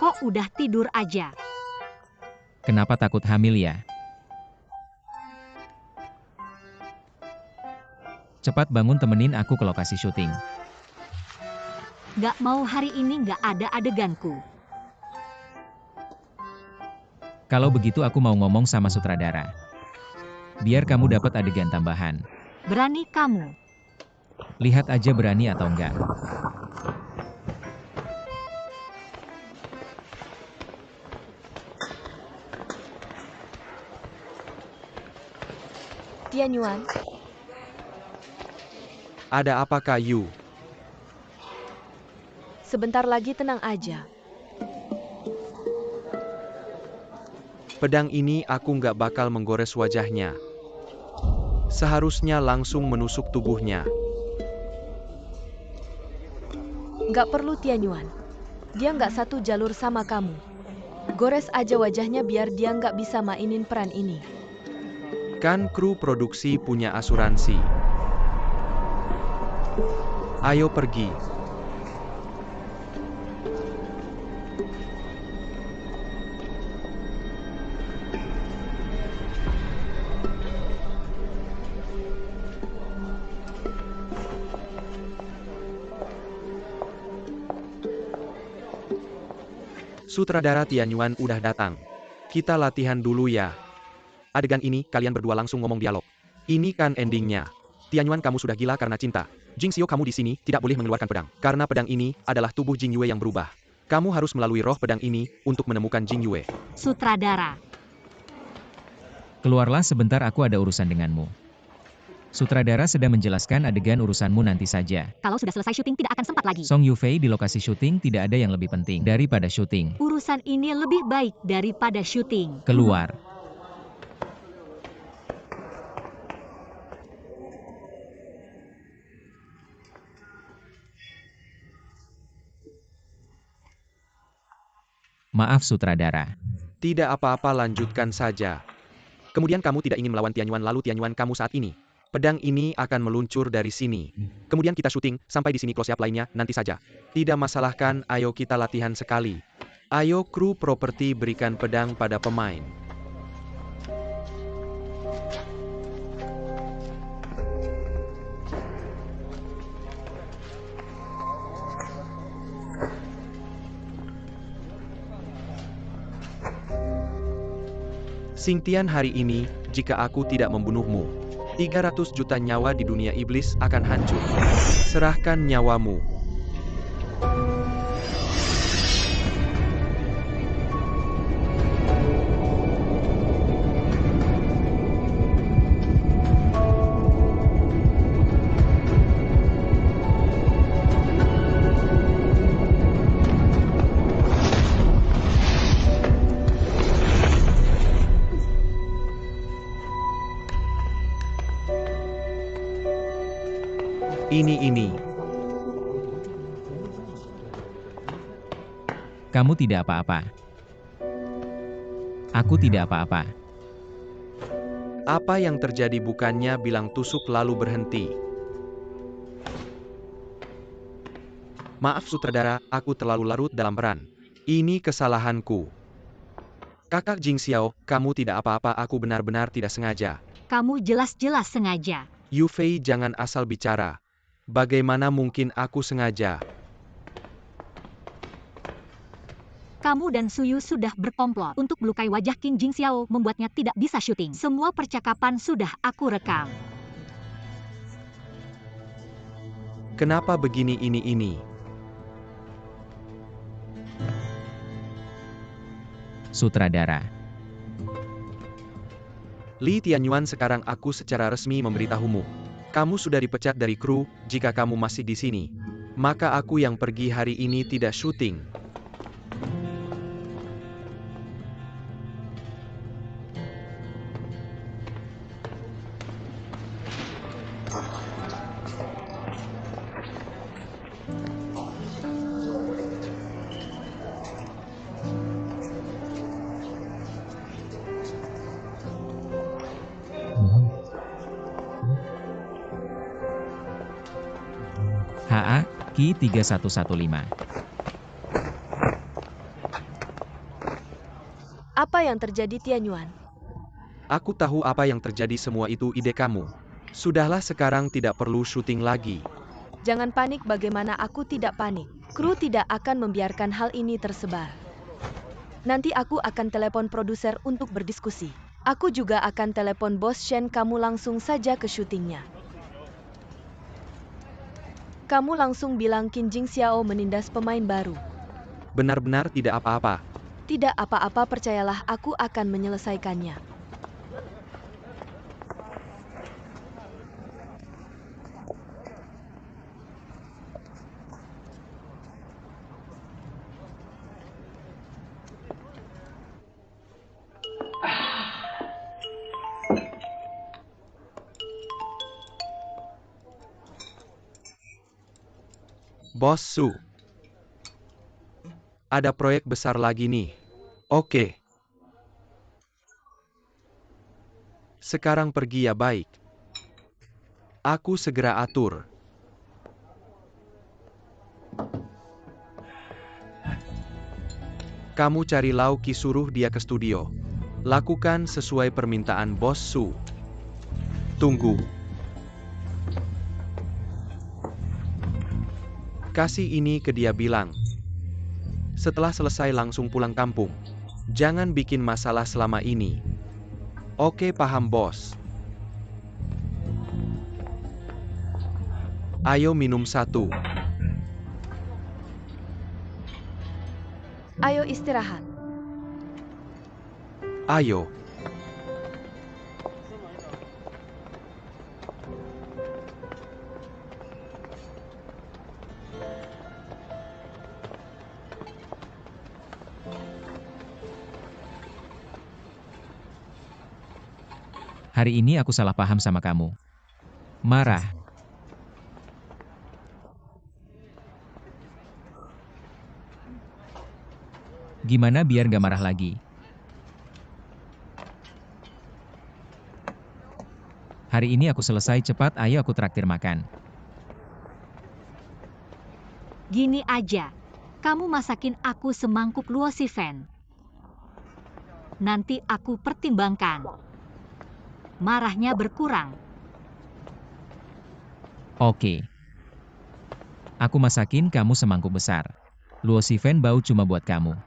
Kok udah tidur aja? Kenapa takut hamil ya? Cepat bangun, temenin aku ke lokasi syuting. Nggak mau, hari ini nggak ada adeganku. Kalau begitu aku mau ngomong sama sutradara. Biar kamu dapat adegan tambahan. Berani kamu? Lihat aja berani atau enggak. Tianyuan, Ada apa, Kak Yu? sebentar lagi, tenang aja. Pedang ini aku nggak bakal menggores wajahnya. Seharusnya langsung menusuk tubuhnya. Nggak perlu, Tianyuan. Dia nggak satu jalur sama kamu. Gores aja wajahnya biar dia nggak bisa mainin peran ini. Kan kru produksi punya asuransi. Ayo pergi. Sutradara Tianyuan udah datang. Kita latihan dulu ya. Adegan ini, kalian berdua langsung ngomong dialog. Ini kan endingnya. Tianyuan, kamu sudah gila karena cinta. Jingxiu, kamu di sini tidak boleh mengeluarkan pedang. Karena pedang ini adalah tubuh Jingyue yang berubah. Kamu harus melalui roh pedang ini untuk menemukan Jingyue. Sutradara. Keluarlah sebentar, aku ada urusan denganmu. Sutradara sedang menjelaskan adegan urusanmu nanti saja. Kalau sudah selesai syuting tidak akan sempat lagi. Song Yufei di lokasi syuting tidak ada yang lebih penting daripada syuting. Urusan ini lebih baik daripada syuting. Keluar. Maaf sutradara. Tidak apa-apa, lanjutkan saja. Kemudian kamu tidak ingin melawan Tianyuan, lalu Tianyuan kamu saat ini. Pedang ini akan meluncur dari sini. Kemudian kita syuting, sampai di sini close up lainnya, nanti saja. Tidak masalah kan, ayo kita latihan sekali. Ayo kru properti berikan pedang pada pemain. Xingtian hari ini, jika aku tidak membunuhmu, 300 juta nyawa di dunia iblis akan hancur. Serahkan nyawamu. Ini. Kamu tidak apa-apa. Aku tidak apa-apa. Apa yang terjadi bukannya bilang tusuk lalu berhenti. Maaf sutradara, aku terlalu larut dalam peran. Ini kesalahanku. Kakak Jing Xiao, kamu tidak apa-apa, aku benar-benar tidak sengaja. Kamu jelas-jelas sengaja. Yufei jangan asal bicara. Bagaimana mungkin aku sengaja? Kamu dan Suyu sudah berkomplot untuk melukai wajah King Jing Xiao, membuatnya tidak bisa syuting. Semua percakapan sudah aku rekam. Kenapa begini ini? Sutradara. Li Tianyuan, sekarang aku secara resmi memberitahumu. Kamu sudah dipecat dari kru. Jika kamu masih di sini, maka aku yang pergi hari ini tidak syuting. HA, Ki 3115. Apa yang terjadi Tianyuan? Aku tahu apa yang terjadi, semua itu ide kamu. Sudahlah, sekarang tidak perlu syuting lagi. Jangan panik, bagaimana aku tidak panik. Kru tidak akan membiarkan hal ini tersebar. Nanti aku akan telepon produser untuk berdiskusi. Aku juga akan telepon bos Shen, kamu langsung saja ke syutingnya. Kamu langsung bilang King Jing Xiao menindas pemain baru. Benar-benar tidak apa-apa. Tidak apa-apa, percayalah, aku akan menyelesaikannya. Bos Su. Ada proyek besar lagi nih. Oke. Sekarang pergi ya, baik. Aku segera atur. Kamu cari Lauki, suruh dia ke studio. Lakukan sesuai permintaan Bos Su. Tunggu. Kasih ini ke dia, bilang. Setelah selesai langsung pulang kampung. Jangan bikin masalah selama ini. Oke, paham bos. Ayo minum satu. Ayo istirahat. Ayo. Hari ini aku salah paham sama kamu. Marah. Gimana biar gak marah lagi? Hari ini aku selesai cepat, ayo aku traktir makan. Gini aja, kamu masakin aku semangkuk luo si Fen. Nanti aku pertimbangkan. Marahnya berkurang. Oke. Aku masakin kamu semangkuk besar. Luo si Fen bau cuma buat kamu.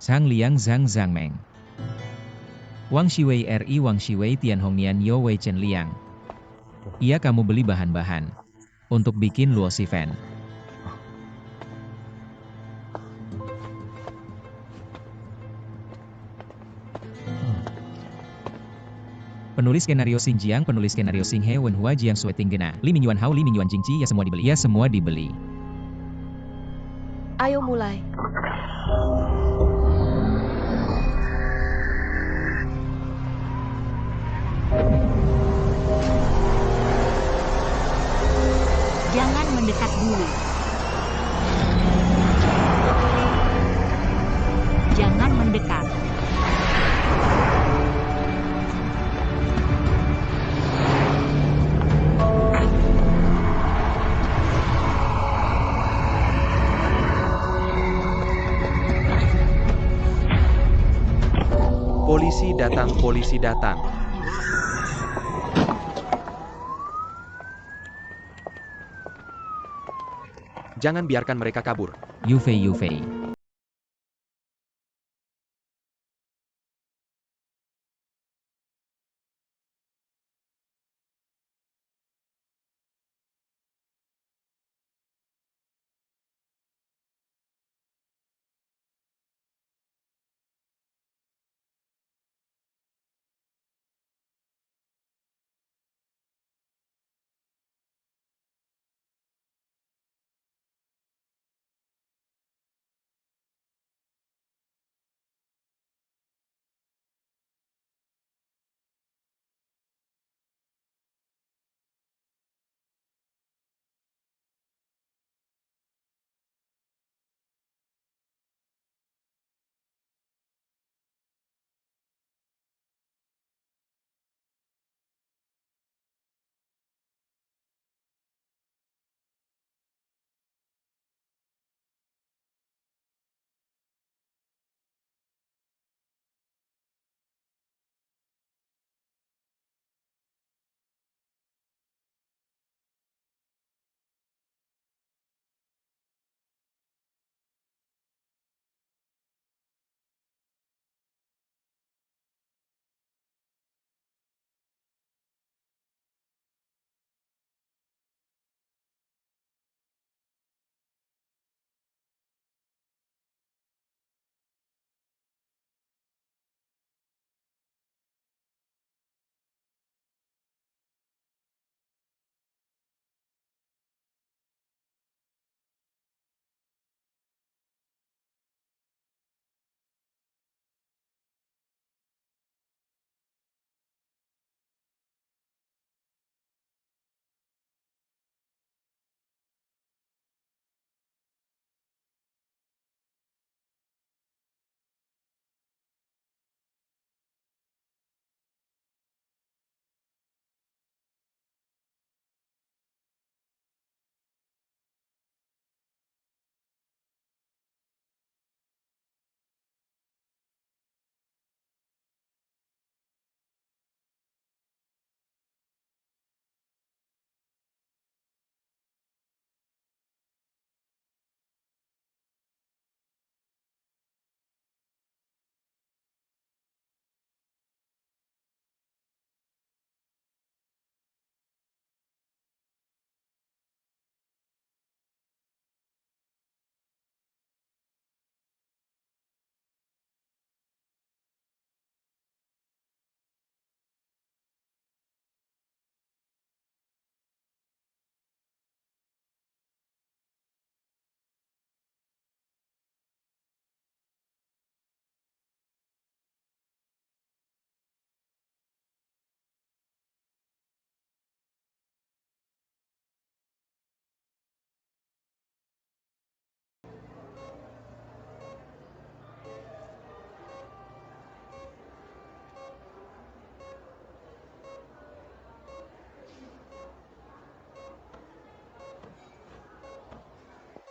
Zhang Liang Zhang Zhangmeng. Wang Shiwei RI Wang Shiwei Tianhongnian Yo Wei Chen Liang. Iya, kamu beli bahan-bahan untuk bikin luo si Fen. Penulis skenario Xinjiang, penulis skenario Xinghe Wenhua Jiang Sueting Gena, Li Mingyuan Hao Li Mingyuan Jingqi, ya semua dibeli. Ya semua dibeli. Ayo mulai. Jangan mendekat dulu. Jangan mendekat. Polisi datang, polisi datang. Jangan biarkan mereka kabur. Yufei Yufei.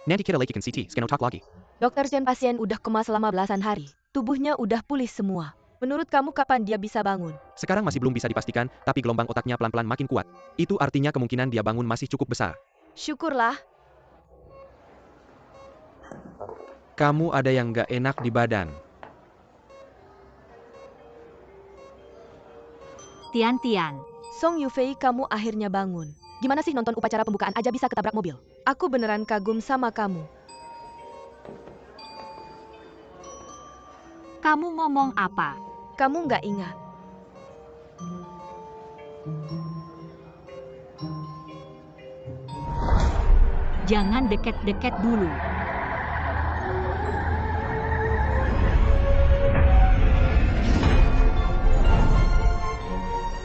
Nanti kita laikikan CT, scan otak lagi. Dokter Chen, pasien udah koma selama belasan hari. Tubuhnya udah pulih semua. Menurut kamu kapan dia bisa bangun? Sekarang masih belum bisa dipastikan, tapi gelombang otaknya pelan-pelan makin kuat. Itu artinya kemungkinan dia bangun masih cukup besar. Syukurlah. Kamu ada yang gak enak di badan. Tian-Tian, Song Yufei, kamu akhirnya bangun. Gimana sih nonton upacara pembukaan aja bisa ketabrak mobil? Aku beneran kagum sama kamu. kamu ngomong apa? Kamu nggak ingat? Jangan deket-deket dulu.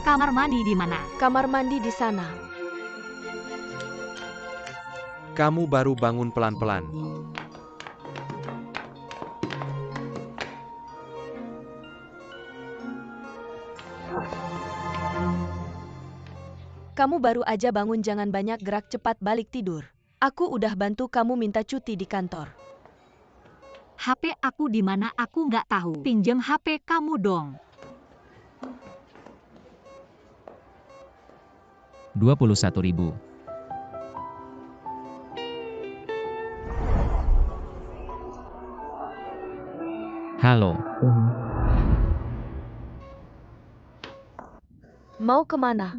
Kamar mandi di mana? Kamar mandi di sana. Kamu baru bangun pelan-pelan. Kamu baru aja bangun, jangan banyak gerak, cepat balik tidur. Aku udah bantu kamu minta cuti di kantor. HP aku di mana aku nggak tahu. Pinjam HP kamu dong. 21.000. Halo. Mau kemana?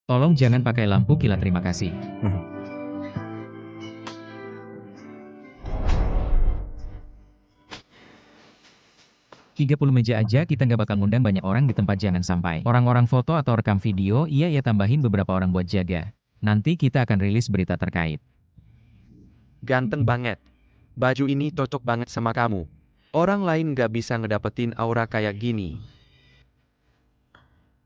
Tolong jangan pakai lampu kilat, terima kasih. 30 meja aja kita nggak bakal ngundang banyak orang di tempat, jangan sampai orang-orang foto atau rekam video. Iya ya, tambahin beberapa orang buat jaga. Nanti kita akan rilis berita terkait. Ganteng banget. Baju ini cocok banget sama kamu. Orang lain gak bisa ngedapetin aura kayak gini.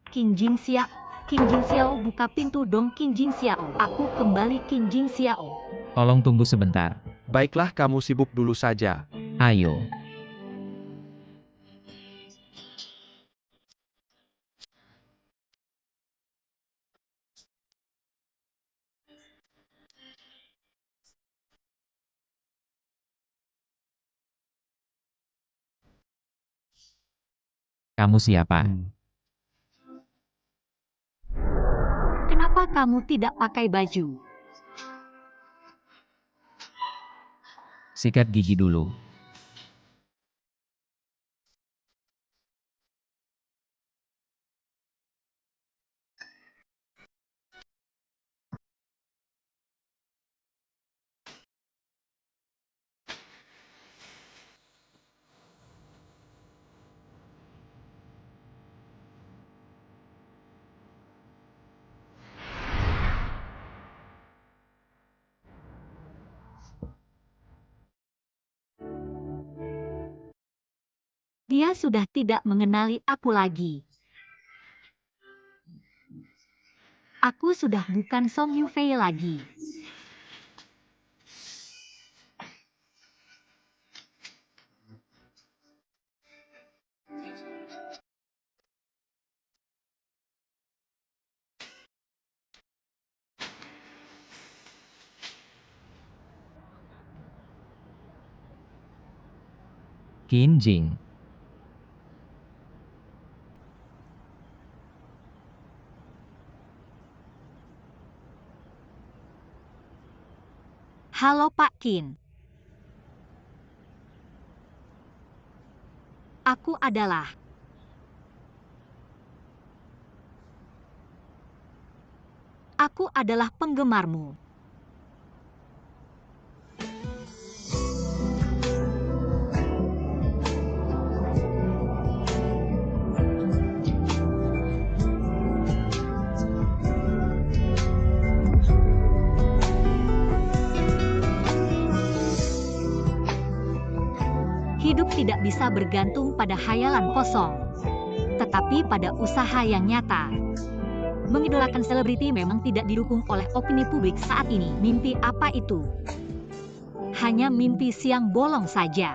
Qin Jin Xiao, buka pintu dong Qin Jin Xiao. Aku kembali Qin Jin Xiao. Tolong tunggu sebentar. Baiklah, kamu sibuk dulu saja. Ayo. Kamu siapa? Kenapa kamu tidak pakai baju? Sikat gigi dulu. Dia sudah tidak mengenali aku lagi. Aku sudah bukan Song Yufei lagi. Qin Jing. Halo Pak Qin. Aku adalah penggemarmu. Hidup tidak bisa bergantung pada hayalan kosong, tetapi pada usaha yang nyata. Mengidolakan selebriti memang tidak didukung oleh opini publik saat ini. Mimpi apa itu? Hanya mimpi siang bolong saja.